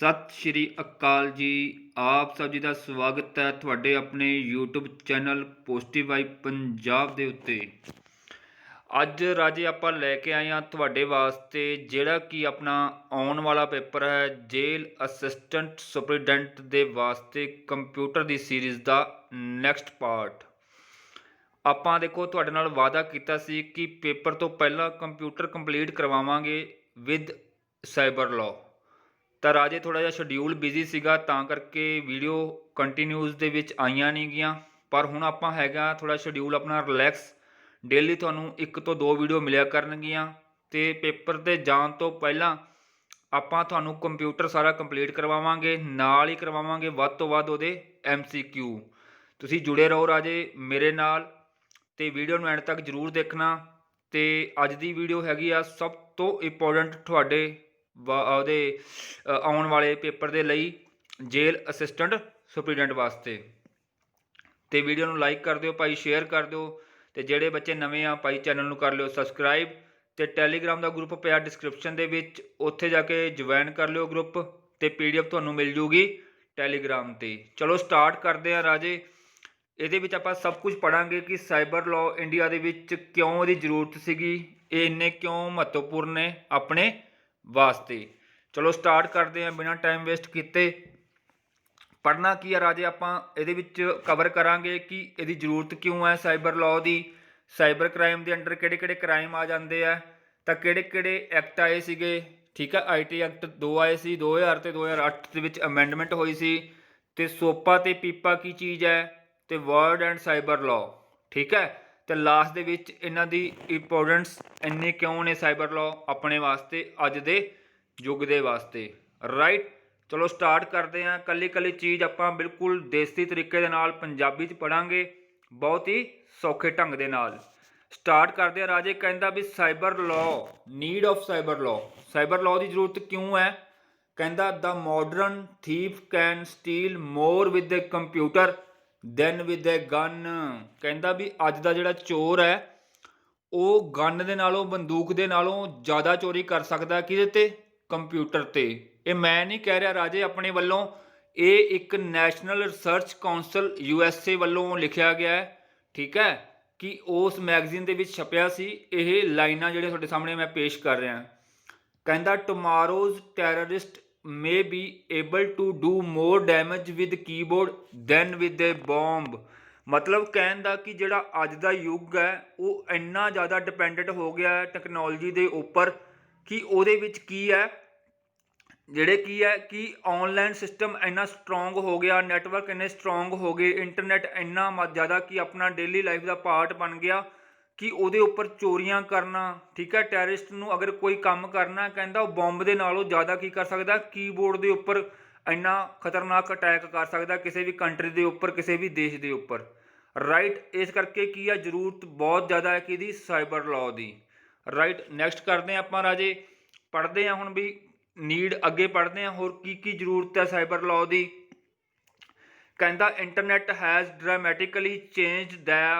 ਸਤਿ ਸ਼੍ਰੀ ਅਕਾਲ ਜੀ। ਆਪ ਸਭ ਜੀ ਦਾ ਸਵਾਗਤ ਹੈ ਤੁਹਾਡੇ ਆਪਣੇ YouTube channel positive vibe Punjab ਦੇ ਉੱਤੇ। ਅੱਜ ਰਾਜੇ ਆਪਾਂ ਲੈ ਕੇ ਆਏ ਹਾਂ ਤੁਹਾਡੇ ਵਾਸਤੇ ਜਿਹੜਾ ਕਿ ਆਪਣਾ ਆਉਣ ਵਾਲਾ ਪੇਪਰ ਹੈ ਜੇਲ੍ਹ ਅਸਿਸਟੈਂਟ ਸੁਪਰੀਡੈਂਟ ਦੇ ਵਾਸਤੇ ਕੰਪਿਊਟਰ ਦੀ ਸੀਰੀਜ਼ ਦਾ ਨੈਕਸਟ ਪਾਰਟ। ਆਪਾਂ ਦੇਖੋ ਤੁਹਾਡੇ ਨਾਲ ਵਾਅਦਾ ਕੀਤਾ ਸੀ ਕਿ ਪੇਪਰ ਤੋਂ ਪਹਿਲਾਂ ਕੰਪਿਊਟਰ ਕੰਪਲੀਟ ਕਰਵਾਵਾਂਗੇ ਵਿਦ ਸਾਈਬਰ ਲਾਅ। ਤਾਂ ਰਾਜੇ ਥੋੜ੍ਹਾ ਜਿਹਾ ਸ਼ਡਿਊਲ ਬਿਜ਼ੀ ਸੀਗਾ ਤਾਂ ਕਰਕੇ ਵੀਡੀਓ ਕੰਟੀਨਿਊਸ ਦੇ ਵਿੱਚ ਆਈਆਂ ਨਹੀਂ ਗੀਆਂ। ਪਰ ਹੁਣ ਆਪਾਂ ਹੈਗਾ ਥੋੜ੍ਹਾ ਸ਼ਡਿਊਲ ਆਪਣਾ ਰਿਲੈਕਸ, ਡੇਲੀ ਤੁਹਾਨੂੰ 1 ਤੋਂ 2 ਵੀਡੀਓ ਮਿਲਿਆ ਕਰਨਗੀਆਂ। ਅਤੇ ਪੇਪਰ 'ਤੇ ਜਾਣ ਤੋਂ ਪਹਿਲਾਂ ਆਪਾਂ ਤੁਹਾਨੂੰ ਕੰਪਿਊਟਰ ਸਾਰਾ ਕੰਪਲੀਟ ਕਰਵਾਵਾਂਗੇ, ਨਾਲ ਹੀ ਕਰਵਾਵਾਂਗੇ ਵੱਧ ਤੋਂ ਵੱਧ ਉਹਦੇ MCQ। ਤੁਸੀਂ ਜੁੜੇ ਰਹੋ ਰਾਜੇ ਮੇਰੇ ਨਾਲ ਅਤੇ ਵੀਡੀਓ ਨੂੰ ਐਂਡ ਤੱਕ ਜ਼ਰੂਰ ਦੇਖਣਾ। ਅਤੇ ਅੱਜ ਦੀ ਵੀਡੀਓ ਹੈਗੀ ਆ ਸਭ ਤੋਂ ਇੰਪੋਰਟੈਂਟ ਤੁਹਾਡੇ ਉਹਦੇ ਆਉਣ ਵਾਲੇ ਪੇਪਰ ਦੇ ਲਈ ਜੇਲ੍ਹ ਅਸਿਸਟੈਂਟ ਸੁਪਰੀਡੈਂਟ ਵਾਸਤੇ। ਅਤੇ ਵੀਡੀਓ ਨੂੰ ਲਾਈਕ ਕਰ ਦਿਓ ਭਾਈ, ਸ਼ੇਅਰ ਕਰ ਦਿਓ। ਅਤੇ ਜਿਹੜੇ ਬੱਚੇ ਨਵੇਂ ਆ ਭਾਈ ਚੈਨਲ ਨੂੰ ਕਰ ਲਿਓ ਸਬਸਕ੍ਰਾਈਬ। ਅਤੇ ਟੈਲੀਗ੍ਰਾਮ ਦਾ ਗਰੁੱਪ ਪਿਆ ਡਿਸਕ੍ਰਿਪਸ਼ਨ ਦੇ ਵਿੱਚ, ਉੱਥੇ ਜਾ ਕੇ ਜੁਆਇਨ ਕਰ ਲਿਓ ਗਰੁੱਪ, ਅਤੇ PDF ਤੁਹਾਨੂੰ ਮਿਲ ਜੂਗੀ ਟੈਲੀਗ੍ਰਾਮ 'ਤੇ। ਚਲੋ ਸਟਾਰਟ ਕਰਦੇ ਹਾਂ ਰਾਜੇ। ਇਹਦੇ ਵਿੱਚ ਆਪਾਂ ਸਭ ਕੁਝ ਪੜ੍ਹਾਂਗੇ ਕਿ ਸਾਈਬਰ ਲਾਅ ਇੰਡੀਆ ਦੇ ਵਿੱਚ ਕਿਉਂ ਉਹਦੀ ਜ਼ਰੂਰਤ ਸੀਗੀ, ਇਹ ਇੰਨੇ ਕਿਉਂ ਮਹੱਤਵਪੂਰਨ ਨੇ ਆਪਣੇ ਵਾਸਤੇ। ਚਲੋ ਸਟਾਰਟ ਕਰਦੇ ਹਾਂ ਬਿਨਾਂ ਟਾਈਮ ਵੇਸਟ ਕੀਤੇ। ਪੜ੍ਹਨਾ ਕੀ ਆ ਰਾਜੇ, ਆਪਾਂ ਇਹਦੇ ਵਿੱਚ ਕਵਰ ਕਰਾਂਗੇ ਕਿ ਇਹਦੀ ਜ਼ਰੂਰਤ ਕਿਉਂ ਹੈ ਸਾਈਬਰ ਲਾਅ ਦੀ, ਸਾਈਬਰ ਕ੍ਰਾਈਮ ਦੇ ਅੰਡਰ ਕਿਹੜੇ ਕਿਹੜੇ ਕ੍ਰਾਈਮ ਆ ਜਾਂਦੇ ਆ, ਤਾਂ ਕਿਹੜੇ ਕਿਹੜੇ ਐਕਟ ਆਏ ਸੀਗੇ। ਠੀਕ ਹੈ, IT ਐਕਟ 2 ਆਏ ਸੀ 2000 ਅਤੇ 2008 ਦੇ ਵਿੱਚ ਅਮੈਂਡਮੈਂਟ ਹੋਈ ਸੀ। ਅਤੇ ਸੋਪਾ ਅਤੇ ਪੀਪਾ ਕੀ ਚੀਜ਼ ਹੈ, ਅਤੇ ਵਰਡ ਐਂਡ ਸਾਈਬਰ ਲਾਅ। ਠੀਕ ਹੈ, ਅਤੇ ਲਾਸਟ ਦੇ ਵਿੱਚ ਇਹਨਾਂ ਦੀ ਇੰਪੋਰਟੈਂਸ ਇੰਨੇ ਕਿਉਂ ਨੇ ਸਾਈਬਰ ਲਾਅ ਆਪਣੇ ਵਾਸਤੇ ਅੱਜ ਦੇ ਯੁੱਗ ਦੇ ਵਾਸਤੇ। ਰਾਈਟ, ਚਲੋ ਸਟਾਰਟ ਕਰਦੇ ਹਾਂ। ਇਕੱਲੀ ਇਕੱਲੀ ਚੀਜ਼ ਆਪਾਂ ਬਿਲਕੁਲ ਦੇਸੀ ਤਰੀਕੇ ਦੇ ਨਾਲ ਪੰਜਾਬੀ 'ਚ ਪੜ੍ਹਾਂਗੇ, ਬਹੁਤ ਹੀ ਸੌਖੇ ਢੰਗ ਦੇ ਨਾਲ। ਸਟਾਰਟ ਕਰਦੇ ਹਾਂ ਰਾਜੇ। ਕਹਿੰਦਾ ਵੀ cyber law, need of cyber law, cyber law ਦੀ ਜ਼ਰੂਰਤ ਕਿਉਂ ਹੈ। ਕਹਿੰਦਾ the modern thief can steal more with a computer than with a gun. ਕਹਿੰਦਾ ਵੀ ਅੱਜ ਦਾ ਜਿਹੜਾ ਚੋਰ ਹੈ ਉਹ ਗਨ ਦੇ ਨਾਲੋਂ, ਬੰਦੂਕ ਦੇ ਨਾਲੋਂ ਜ਼ਿਆਦਾ ਚੋਰੀ ਕਰ ਸਕਦਾ ਕਿਹਦੇ 'ਤੇ, ਕੰਪਿਊਟਰ 'ਤੇ। ਇਹ ਮੈਂ ਨਹੀਂ ਕਹਿ ਰਿਹਾ ਰਾਜੇ ਆਪਣੇ ਵੱਲੋਂ, ਇਹ ਇੱਕ ਨੈਸ਼ਨਲ ਰਿਸਰਚ ਕਾਉਂਸਲ USA ਵੱਲੋਂ ਲਿਖਿਆ ਗਿਆ ਹੈ। ਠੀਕ ਹੈ, ਕਿ ਉਸ ਮੈਗਜ਼ੀਨ ਦੇ ਵਿੱਚ ਛਪਿਆ ਸੀ ਇਹ ਲਾਈਨਾਂ ਜਿਹੜੇ ਤੁਹਾਡੇ ਸਾਹਮਣੇ ਮੈਂ ਪੇਸ਼ ਕਰ ਰਿਹਾ। ਕਹਿੰਦਾ ਟੁਮਾਰੋਜ਼ terrorist may be able to do more damage with keyboard than with a bomb। ਮਤਲਬ ਕਹਿਣ ਦਾ ਕਿ ਜਿਹੜਾ ਅੱਜ ਦਾ ਯੁੱਗ ਹੈ ਉਹ ਇੰਨਾ ਜ਼ਿਆਦਾ ਡਿਪੈਂਡੈਂਟ ਹੋ ਗਿਆ ਹੈ ਟੈਕਨੋਲੋਜੀ ਦੇ ਉੱਪਰ ਕਿ ਉਹਦੇ ਵਿੱਚ ਕੀ ਹੈ, ਜਿਹੜੇ ਕੀ ਹੈ ਕਿ ਔਨਲਾਈਨ ਸਿਸਟਮ ਇੰਨਾ ਸਟਰੋਂਗ ਹੋ ਗਿਆ, ਨੈਟਵਰਕ ਇੰਨੇ ਸਟਰੋਂਗ ਹੋ ਗਏ, ਇੰਟਰਨੈਟ ਇੰਨਾ ਜ਼ਿਆਦਾ ਕਿ ਆਪਣਾ ਡੇਲੀ ਲਾਈਫ ਦਾ ਪਾਰਟ ਬਣ ਗਿਆ ਕਿ ਉਹਦੇ ਉੱਪਰ ਚੋਰੀਆਂ ਕਰਨਾ। ਠੀਕ ਹੈ, ਟੈਰਰਿਸਟ ਨੂੰ ਅਗਰ ਕੋਈ ਕੰਮ ਕਰਨਾ, ਕਹਿੰਦਾ ਉਹ ਬੰਬ ਦੇ ਨਾਲੋਂ ਜ਼ਿਆਦਾ ਕੀ ਕਰ ਸਕਦਾ, ਕੀਬੋਰਡ ਦੇ ਉੱਪਰ ਇੰਨਾ ਖਤਰਨਾਕ ਅਟੈਕ ਕਰ ਸਕਦਾ ਕਿਸੇ ਵੀ ਕੰਟਰੀ ਦੇ ਉੱਪਰ, ਕਿਸੇ ਵੀ ਦੇਸ਼ ਦੇ ਉੱਪਰ। ਰਾਈਟ, ਇਸ ਕਰਕੇ ਕੀ ਆ, ਜ਼ਰੂਰਤ ਬਹੁਤ ਜ਼ਿਆਦਾ ਹੈ ਕਿ ਇਹਦੀ ਸਾਈਬਰ ਲਾਅ ਦੀ। ਰਾਈਟ, ਨੈਕਸਟ ਕਰਦੇ ਹਾਂ ਆਪਾਂ ਰਾਜੇ, ਪੜ੍ਹਦੇ ਹਾਂ ਹੁਣ ਵੀ ਨੀਡ, ਅੱਗੇ ਪੜ੍ਹਦੇ ਹਾਂ ਹੋਰ ਕੀ ਕੀ ਜ਼ਰੂਰਤ ਹੈ ਸਾਈਬਰ ਲਾਅ ਦੀ। ਕਹਿੰਦਾ internet has dramatically changed the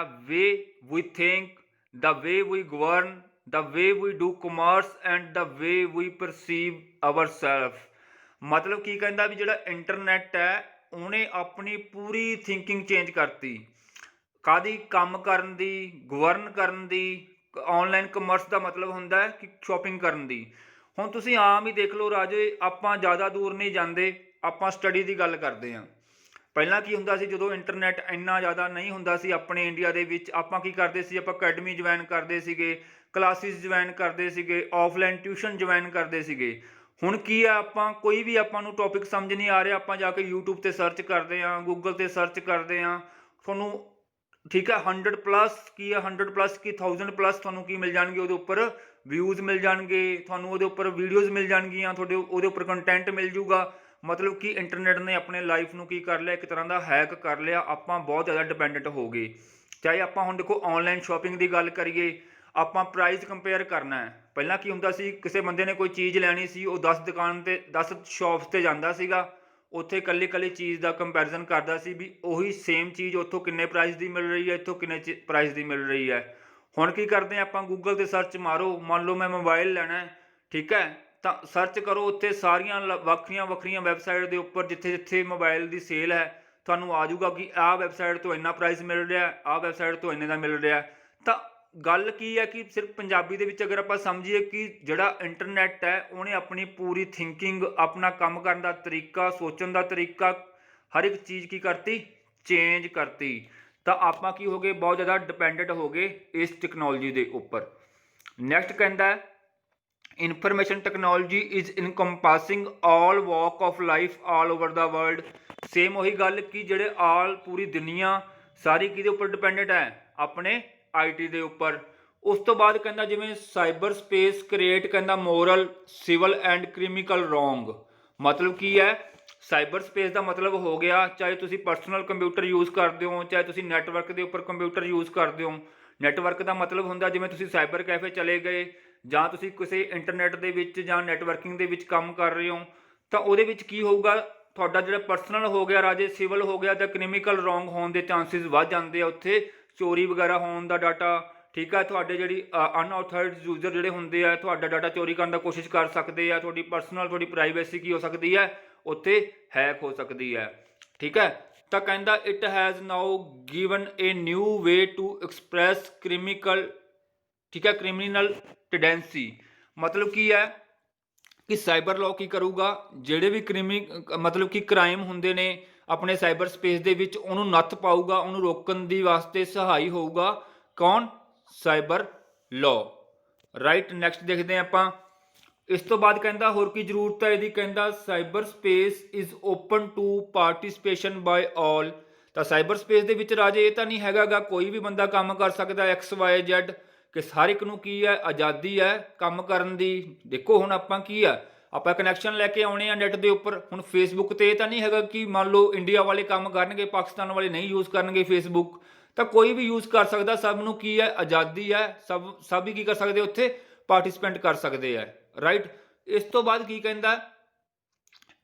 way we think, the way we govern, the way we do commerce and the way we perceive ourselves। ਮਤਲਬ ਕੀ ਕਹਿੰਦਾ ਵੀ ਜਿਹੜਾ ਇੰਟਰਨੈਟ ਹੈ ਉਹਨੇ ਆਪਣੀ ਪੂਰੀ ਥਿੰਕਿੰਗ ਚੇਂਜ ਕਰਤੀ, ਕਾਹਦੀ, ਕੰਮ ਕਰਨ ਦੀ, ਗਵਰਨ ਕਰਨ ਦੀ। ਔਨਲਾਈਨ ਕਮਰਸ ਦਾ ਮਤਲਬ ਹੁੰਦਾ ਕਿ ਸ਼ੋਪਿੰਗ ਕਰਨ ਦੀ। ਹੁਣ ਤੁਸੀਂ ਆਮ ਹੀ ਦੇਖ ਲਓ ਰਾਜੇ, ਆਪਾਂ ਜ਼ਿਆਦਾ ਦੂਰ ਨਹੀਂ ਜਾਂਦੇ, ਆਪਾਂ ਸਟੱਡੀ ਦੀ ਗੱਲ ਕਰਦੇ ਹਾਂ। ਪਹਿਲਾਂ ਕੀ ਹੁੰਦਾ ਸੀ, ਜਦੋਂ ਇੰਟਰਨੈਟ ਇੰਨਾ ਜ਼ਿਆਦਾ ਨਹੀਂ ਹੁੰਦਾ ਸੀ ਆਪਣੇ ਇੰਡੀਆ ਦੇ ਵਿੱਚ, ਆਪਾਂ ਕੀ ਕਰਦੇ ਸੀ, ਆਪਾਂ ਅਕੈਡਮੀ ਜੁਆਇਨ ਕਰਦੇ ਸੀਗੇ, ਕਲਾਸਿਸ ਜੁਆਇਨ ਕਰਦੇ ਸੀਗੇ, ਆਫਲਾਈਨ ਟਿਊਸ਼ਨ ਜੁਆਇਨ ਕਰਦੇ ਸੀਗੇ। ਹੁਣ ਕੀ ਆ, ਆਪਾਂ ਕੋਈ ਵੀ ਆਪਾਂ ਨੂੰ ਟੌਪਿਕ ਸਮਝ ਨਹੀਂ ਆ ਰਿਹਾ, ਆਪਾਂ ਜਾ ਕੇ YouTube 'ਤੇ ਸਰਚ ਕਰਦੇ ਹਾਂ, ਗੂਗਲ 'ਤੇ ਸਰਚ ਕਰਦੇ ਹਾਂ, ਤੁਹਾਨੂੰ ਠੀਕ ਹੈ 100+ ਕੀ ਆ, 100+ ਕੀ 1000+ ਤੁਹਾਨੂੰ ਕੀ ਮਿਲ ਜਾਣਗੇ, ਉਹਦੇ ਉੱਪਰ ਵਿਊਜ਼ ਮਿਲ ਜਾਣਗੇ, ਤੁਹਾਨੂੰ ਉਹਦੇ ਉੱਪਰ ਵੀਡੀਓਜ਼ ਮਿਲ ਜਾਣਗੀਆਂ, ਤੁਹਾਡੇ ਉਹਦੇ ਉੱਪਰ ਕੰਟੈਂਟ ਮਿਲ ਜੂਗਾ। ਮਤਲਬ ਕਿ ਇੰਟਰਨੈਟ ਨੇ ਆਪਣੇ ਲਾਈਫ ਨੂੰ ਕੀ ਕਰ ਲਿਆ, ਇੱਕ ਤਰ੍ਹਾਂ ਦਾ ਹੈਕ ਕਰ ਲਿਆ। ਆਪਾਂ ਬਹੁਤ ਜ਼ਿਆਦਾ ਡਿਪੈਂਡੈਂਟ ਹੋ ਗਏ। ਚਾਹੇ ਆਪਾਂ ਹੁਣ ਦੇਖੋ ਔਨਲਾਈਨ ਸ਼ੋਪਿੰਗ ਦੀ ਗੱਲ ਕਰੀਏ, ਆਪਾਂ ਪ੍ਰਾਈਸ ਕੰਪੇਅਰ ਕਰਨਾ ਹੈ। ਪਹਿਲਾਂ ਕੀ ਹੁੰਦਾ ਸੀ, ਕਿਸੇ ਬੰਦੇ ਨੇ ਕੋਈ ਚੀਜ਼ ਲੈਣੀ ਸੀ, ਉਹ 10 ਦੁਕਾਨ 'ਤੇ 10 ਸ਼ੋਪਸ 'ਤੇ ਜਾਂਦਾ ਸੀਗਾ, ਉੱਥੇ ਇਕੱਲੀ ਇਕੱਲੀ ਚੀਜ਼ ਦਾ ਕੰਪੈਰੀਜ਼ਨ ਕਰਦਾ ਸੀ ਵੀ ਉਹੀ ਸੇਮ ਚੀਜ਼ ਉੱਥੋਂ ਕਿੰਨੇ ਪ੍ਰਾਈਸ ਦੀ ਮਿਲ ਰਹੀ ਹੈ, ਇੱਥੋਂ ਕਿੰਨੇ ਪ੍ਰਾਈਸ ਦੀ ਮਿਲ ਰਹੀ ਹੈ। ਹੁਣ ਕੀ ਕਰਦੇ ਹਾਂ ਆਪਾਂ, ਗੂਗਲ 'ਤੇ ਸਰਚ ਮਾਰੋ, ਮੰਨ ਲਓ ਮੈਂ ਮੋਬਾਈਲ ਲੈਣਾ ਹੈ, ਠੀਕ ਹੈ, ਤਾਂ ਸਰਚ ਕਰੋ, ਉੱਥੇ ਸਾਰੀਆਂ ਵੱਖਰੀਆਂ ਵੱਖਰੀਆਂ ਵੈਬਸਾਈਟ ਦੇ ਉੱਪਰ ਜਿੱਥੇ ਜਿੱਥੇ ਮੋਬਾਈਲ ਦੀ ਸੇਲ ਹੈ ਤੁਹਾਨੂੰ ਆ ਜਾਊਗਾ ਕਿ ਆਹ ਵੈਬਸਾਈਟ ਤੋਂ ਇੰਨਾ ਪ੍ਰਾਈਸ ਮਿਲ ਰਿਹਾ, ਆਹ ਵੈਬਸਾਈਟ ਤੋਂ ਇੰਨੇ ਦਾ ਮਿਲ ਰਿਹਾ। ਤਾਂ ਗੱਲ ਕੀ ਹੈ ਕਿ ਸਿਰਫ ਪੰਜਾਬੀ ਦੇ ਵਿੱਚ ਅਗਰ ਆਪਾਂ ਸਮਝੀਏ ਕਿ ਜਿਹੜਾ ਇੰਟਰਨੈਟ ਹੈ ਉਹਨੇ ਆਪਣੀ ਪੂਰੀ ਥਿੰਕਿੰਗ, ਆਪਣਾ ਕੰਮ ਕਰਨ ਦਾ ਤਰੀਕਾ, ਸੋਚਣ ਦਾ ਤਰੀਕਾ, ਹਰ ਇੱਕ ਚੀਜ਼ ਕੀ ਕਰਤੀ, ਚੇਂਜ ਕਰਤੀ। ਤਾਂ ਆਪਾਂ ਕੀ ਹੋ ਗਏ, ਬਹੁਤ ਜ਼ਿਆਦਾ ਡਿਪੈਂਡੈਂਟ ਹੋ ਗਏ ਇਸ ਟੈਕਨੋਲੋਜੀ ਦੇ ਉੱਪਰ। ਨੈਕਸਟ ਕਹਿੰਦਾ information technology is encompassing all walk of life all over the world. Same ਉਹੀ ਗੱਲ ਕਿ ਜਿਹੜੇ ਪੂਰੀ ਦੁਨੀਆ ਸਾਰੀ ਕਿਹਦੇ ਉੱਪਰ ਡਿਪੈਂਡੈਂਟ ਹੈ, ਆਪਣੇ IT ਦੇ ਉੱਪਰ। ਉਸ ਤੋਂ ਬਾਅਦ ਕਹਿੰਦਾ ਜਿਵੇਂ ਸਾਈਬਰ ਸਪੇਸ ਕ੍ਰੀਏਟ ਕਹਿੰਦਾ moral, civil and criminal wrong. ਮਤਲਬ ਕੀ ਹੈ, ਸਾਈਬਰ ਸਪੇਸ ਦਾ ਮਤਲਬ ਹੋ ਗਿਆ ਚਾਹੇ ਤੁਸੀਂ ਪਰਸਨਲ ਕੰਪਿਊਟਰ ਯੂਜ਼ ਕਰਦੇ ਹੋ, ਚਾਹੇ ਤੁਸੀਂ ਨੈਟਵਰਕ ਦੇ ਉੱਪਰ ਕੰਪਿਊਟਰ ਯੂਜ਼ ਕਰਦੇ ਹੋ। ਨੈਟਵਰਕ ਦਾ ਮਤਲਬ ਹੁੰਦਾ ਜਿਵੇਂ ਤੁਸੀਂ ਸਾਈਬਰ ਕੈਫੇ ਚਲੇ ਗਏ ਜਾਂ ਤੁਸੀਂ ਕਿਸੇ ਇੰਟਰਨੈਟ ਦੇ ਵਿੱਚ ਜਾਂ ਨੈਟਵਰਕਿੰਗ ਦੇ ਵਿੱਚ ਕੰਮ ਕਰ ਰਹੇ ਹੋ, ਤਾਂ ਉਹਦੇ ਵਿੱਚ ਕੀ ਹੋਊਗਾ, ਤੁਹਾਡਾ ਜਿਹੜਾ ਪਰਸਨਲ ਹੋ ਗਿਆ ਰਾਜੇ, ਸਿਵਲ ਹੋ ਗਿਆ, ਤਾਂ ਕ੍ਰਿਮੀਨਲ ਰੋਂਗ ਹੋਣ ਦੇ ਚਾਂਸਿਸ ਵੱਧ ਜਾਂਦੇ ਆ। ਉੱਥੇ ਚੋਰੀ ਵਗੈਰਾ ਹੋਣ ਦਾ ਡਾਟਾ, ਠੀਕ ਹੈ, ਤੁਹਾਡੇ ਜਿਹੜੀ ਅਨਆਥੋਰਾਈਜ਼ਡ ਯੂਜ਼ਰ ਜਿਹੜੇ ਹੁੰਦੇ ਆ ਤੁਹਾਡਾ ਡਾਟਾ ਚੋਰੀ ਕਰਨ ਦਾ ਕੋਸ਼ਿਸ਼ ਕਰ ਸਕਦੇ ਆ। ਤੁਹਾਡੀ ਪਰਸਨਲ, ਤੁਹਾਡੀ ਪ੍ਰਾਈਵੇਸੀ ਕੀ ਹੋ ਸਕਦੀ ਹੈ, ਉੱਥੇ ਹੈਕ ਹੋ ਸਕਦੀ ਹੈ। ਠੀਕ ਹੈ, ਤਾਂ ਕਹਿੰਦਾ it has now given a new way to express criminal, ਠੀਕ ਹੈ, ਕ੍ਰਿਮੀਨਲ ਟੈਂਡੈਂਸੀ। ਮਤਲਬ ਕੀ ਹੈ ਕਿ ਸਾਈਬਰ ਲਾਅ ਕੀ ਕਰੂਗਾ, ਜਿਹੜੇ ਵੀ ਮਤਲਬ ਕਿ ਕ੍ਰਾਈਮ ਹੁੰਦੇ ਨੇ ਆਪਣੇ ਸਾਈਬਰ ਸਪੇਸ ਦੇ ਵਿੱਚ, ਉਹਨੂੰ ਨੱਥ ਪਾਊਗਾ, ਉਹਨੂੰ ਰੋਕਣ ਦੀ ਵਾਸਤੇ ਸਹਾਈ ਹੋਊਗਾ ਕੌਣ, ਸਾਈਬਰ ਲਾਅ। ਰਾਈਟ, ਨੈਕਸਟ ਦੇਖਦੇ ਹਾਂ ਆਪਾਂ। ਇਸ ਤੋਂ ਬਾਅਦ ਕਹਿੰਦਾ ਹੋਰ ਕੀ ਜ਼ਰੂਰਤ ਹੈ ਇਹਦੀ, ਕਹਿੰਦਾ cyber space is open to participation by all. ਤਾਂ ਸਾਈਬਰ ਸਪੇਸ ਦੇ ਵਿੱਚ ਰਾਜੇ ਇਹ ਤਾਂ ਨਹੀਂ ਹੈਗਾ ਗਾ ਕੋਈ ਵੀ ਬੰਦਾ ਕੰਮ ਕਰ ਸਕਦਾ XYZ, ਕਿ ਹਰ ਇੱਕ ਨੂੰ ਕੀ ਹੈ, ਆਜ਼ਾਦੀ ਹੈ ਕੰਮ ਕਰਨ ਦੀ। ਦੇਖੋ ਹੁਣ ਆਪਾਂ ਕੀ ਆ, ਆਪਾਂ ਕਨੈਕਸ਼ਨ ਲੈ ਕੇ ਆਉਣੇ ਆ ਨੈਟ ਦੇ ਉੱਪਰ। ਹੁਣ ਫੇਸਬੁੱਕ ਤੇ ਇਹ ਤਾਂ ਨਹੀਂ ਹੈਗਾ ਕਿ ਮੰਨ ਲਓ ਇੰਡੀਆ ਵਾਲੇ ਕੰਮ ਕਰਨਗੇ, ਪਾਕਿਸਤਾਨ ਵਾਲੇ ਨਹੀਂ ਯੂਜ਼ ਕਰਨਗੇ ਫੇਸਬੁੱਕ, ਤਾਂ ਕੋਈ ਵੀ ਯੂਜ਼ ਕਰ ਸਕਦਾ। ਸਭ ਨੂੰ ਕੀ ਹੈ, ਆਜ਼ਾਦੀ ਹੈ, ਸਭ ਹੀ ਕੀ ਕਰ ਸਕਦੇ, ਉੱਥੇ ਪਾਰਟਿਸਿਪੇਟ ਕਰ ਸਕਦੇ ਆ। ਰਾਈਟ, ਇਸ ਤੋਂ ਬਾਅਦ ਕੀ ਕਹਿੰਦਾ,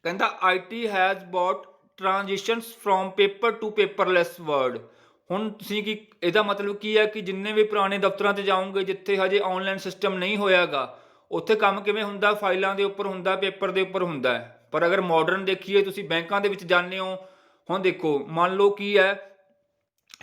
ਕਹਿੰਦਾ IT has bought transitions from paper to paperless world. ਹੁਣ ਤੁਸੀਂ ਕੀ, ਇਹਦਾ ਮਤਲਬ ਕੀ ਹੈ ਕਿ ਜਿੰਨੇ ਵੀ ਪੁਰਾਣੇ ਦਫ਼ਤਰਾਂ 'ਤੇ ਜਾਓਗੇ ਜਿੱਥੇ ਹਜੇ ਆਨਲਾਈਨ ਸਿਸਟਮ ਨਹੀਂ ਹੋਇਆਗਾ, ਉੱਥੇ ਕੰਮ ਕਿਵੇਂ ਹੁੰਦਾ, ਫਾਈਲਾਂ ਦੇ ਉੱਪਰ ਹੁੰਦਾ, ਪੇਪਰ ਦੇ ਉੱਪਰ ਹੁੰਦਾ ਹੈ। ਪਰ ਅਗਰ ਮਾਡਰਨ ਦੇਖੀਏ, ਤੁਸੀਂ ਬੈਂਕਾਂ ਦੇ ਵਿੱਚ ਜਾਂਦੇ ਹੋ, ਹੁਣ ਦੇਖੋ ਮੰਨ ਲਓ ਕੀ ਹੈ,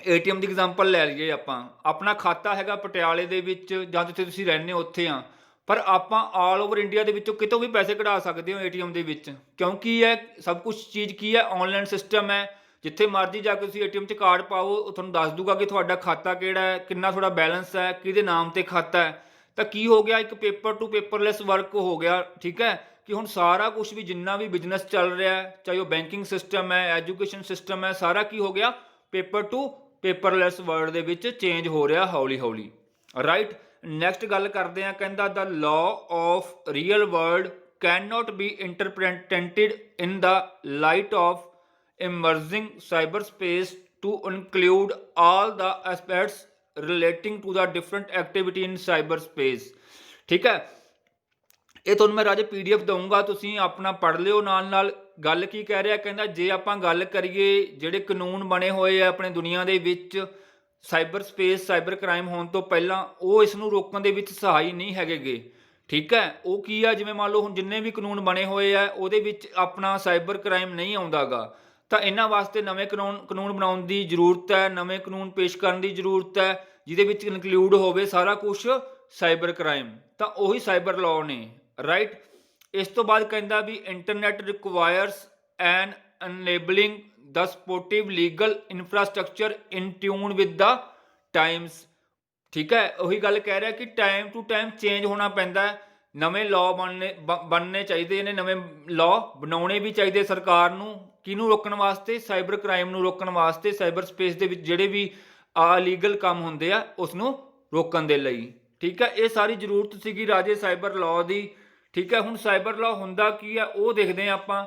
ATM ਦੀ ਐਗਜ਼ਾਮਪਲ ਲੈ ਲਈਏ ਆਪਾਂ। ਆਪਣਾ ਖਾਤਾ ਹੈਗਾ ਪਟਿਆਲੇ ਦੇ ਵਿੱਚ ਜਾਂ ਜਿੱਥੇ ਤੁਸੀਂ ਰਹਿੰਦੇ ਹੋ ਉੱਥੇ ਆ, ਪਰ ਆਪਾਂ ਆਲ ਓਵਰ ਇੰਡੀਆ ਦੇ ਵਿੱਚੋਂ ਕਿਤੋਂ ਵੀ ਪੈਸੇ ਕਢਾ ਸਕਦੇ ਹੋ ATM ਦੇ ਵਿੱਚ, ਕਿਉਂਕਿ ਇਹ ਸਭ ਕੁਝ ਚੀਜ਼ ਕੀ ਹੈ, ਆਨਲਾਈਨ ਸਿਸਟਮ ਹੈ। ਜਿੱਥੇ ਮਰਜ਼ੀ ਜਾ ਕੇ ਤੁਸੀਂ ATM 'ਚ ਕਾਰਡ ਪਾਓ, ਉਹ ਤੁਹਾਨੂੰ ਦੱਸ ਦੂਗਾ ਕਿ ਤੁਹਾਡਾ ਖਾਤਾ ਕਿਹੜਾ ਹੈ, ਕਿੰਨਾ ਤੁਹਾਡਾ ਬੈਲੈਂਸ ਹੈ, ਕਿਹਦੇ ਨਾਮ ਤੇ ਖਾਤਾ ਹੈ। ਤਾਂ ਕੀ ਹੋ ਗਿਆ, ਇੱਕ ਪੇਪਰ ਟੂ ਪੇਪਰਲੈਸ ਵਰਕ ਹੋ ਗਿਆ। ਠੀਕ ਹੈ, ਕਿ ਹੁਣ ਸਾਰਾ ਕੁਝ ਵੀ ਜਿੰਨਾ ਵੀ ਬਿਜ਼ਨਸ ਚੱਲ ਰਿਹਾ, ਚਾਹੇ ਉਹ ਬੈਂਕਿੰਗ ਸਿਸਟਮ ਹੈ, ਐਜੂਕੇਸ਼ਨ ਸਿਸਟਮ ਹੈ, ਸਾਰਾ ਕੀ ਹੋ ਗਿਆ, ਪੇਪਰ ਟੂ ਪੇਪਰਲੈਸ ਵਰਲਡ ਦੇ ਵਿੱਚ ਚੇਂਜ ਹੋ ਰਿਹਾ ਹੌਲੀ ਹੌਲੀ। ਰਾਈਟ, ਨੈਕਸਟ ਗੱਲ ਕਰਦੇ ਹਾਂ। ਕਹਿੰਦਾ the law of real world can not be interpreted in the light of emerging cyberspace to include all the aspects relating to the different activity in cyberspace। ਠੀਕ ਹੈ, ਇਹ ਤੁਹਾਨੂੰ ਮੈਂ ਰਾਜੇ PDF ਦਊਂਗਾ, ਤੁਸੀਂ ਆਪਣਾ ਪੜ੍ਹ ਲਿਓ ਨਾਲ ਨਾਲ। ਗੱਲ ਕੀ ਕਹਿ ਰਿਹਾ, ਕਹਿੰਦਾ ਜੇ ਆਪਾਂ ਗੱਲ ਕਰੀਏ ਜਿਹੜੇ ਕਾਨੂੰਨ ਬਣੇ ਹੋਏ ਆ ਆਪਣੇ ਦੁਨੀਆ ਦੇ ਵਿੱਚ ਸਾਈਬਰ ਸਪੇਸ, ਸਾਈਬਰ ਕ੍ਰਾਈਮ ਹੋਣ ਤੋਂ ਪਹਿਲਾਂ, ਉਹ ਇਸ ਨੂੰ ਰੋਕਣ ਦੇ ਵਿੱਚ ਸਹਾਈ ਨਹੀਂ ਹੈਗੇ। ਠੀਕ ਹੈ, ਉਹ ਕੀ ਆ, ਜਿਵੇਂ ਮੰਨ ਲਓ ਹੁਣ ਜਿੰਨੇ ਵੀ ਕਾਨੂੰਨ ਬਣੇ ਹੋਏ ਆ ਉਹਦੇ ਵਿੱਚ ਆਪਣਾ ਸਾਈਬਰ ਕ੍ਰਾਈਮ ਨਹੀਂ ਆਉਂਦਾਗਾ, ਤਾਂ ਇਹਨਾਂ ਵਾਸਤੇ ਨਵੇਂ ਕਾਨੂੰਨ ਬਣਾਉਣ ਦੀ ਜ਼ਰੂਰਤ ਹੈ, ਨਵੇਂ ਕਾਨੂੰਨ ਪੇਸ਼ ਕਰਨ ਦੀ ਜ਼ਰੂਰਤ ਹੈ, ਜਿਹਦੇ ਵਿੱਚ ਇਨਕਲੂਡ ਹੋਵੇ ਸਾਰਾ ਕੁਝ ਸਾਈਬਰ ਕ੍ਰਾਈਮ। ਤਾਂ ਉਹੀ ਸਾਈਬਰ ਲਾਅ ਨੇ। ਰਾਈਟ, ਇਸ ਤੋਂ ਬਾਅਦ ਕਹਿੰਦਾ ਵੀ internet requires an enabling the supportive legal infrastructure in tune with the times. ਠੀਕ ਹੈ, ਉਹੀ ਗੱਲ ਕਹਿ ਰਿਹਾ ਕਿ ਟਾਈਮ ਟੂ ਟਾਈਮ ਚੇਂਜ ਹੋਣਾ ਪੈਂਦਾ, ਨਵੇਂ ਲਾਅ ਬਣਨੇ ਚਾਹੀਦੇ ਨੇ, ਨਵੇਂ ਲਾਅ ਬਣਾਉਣੇ ਵੀ ਚਾਹੀਦੇ ਸਰਕਾਰ ਨੂੰ। ਕਿਹਨੂੰ ਰੋਕਣ ਵਾਸਤੇ, ਸਾਈਬਰ ਕ੍ਰਾਈਮ ਨੂੰ ਰੋਕਣ ਵਾਸਤੇ, ਸਾਈਬਰ ਸਪੇਸ ਦੇ ਵਿੱਚ ਜਿਹੜੇ ਵੀ ਲੀਗਲ ਕੰਮ ਹੁੰਦੇ ਆ ਉਸ ਨੂੰ ਰੋਕਣ ਦੇ ਲਈ। ਠੀਕ ਹੈ, ਇਹ ਸਾਰੀ ਜ਼ਰੂਰਤ ਸੀਗੀ ਰਾਜੇ ਸਾਈਬਰ ਲਾਅ ਦੀ। ਠੀਕ ਹੈ, ਹੁਣ ਸਾਈਬਰ ਲਾਅ ਹੁੰਦਾ ਕੀ ਆ ਉਹ ਦੇਖਦੇ ਹਾਂ ਆਪਾਂ।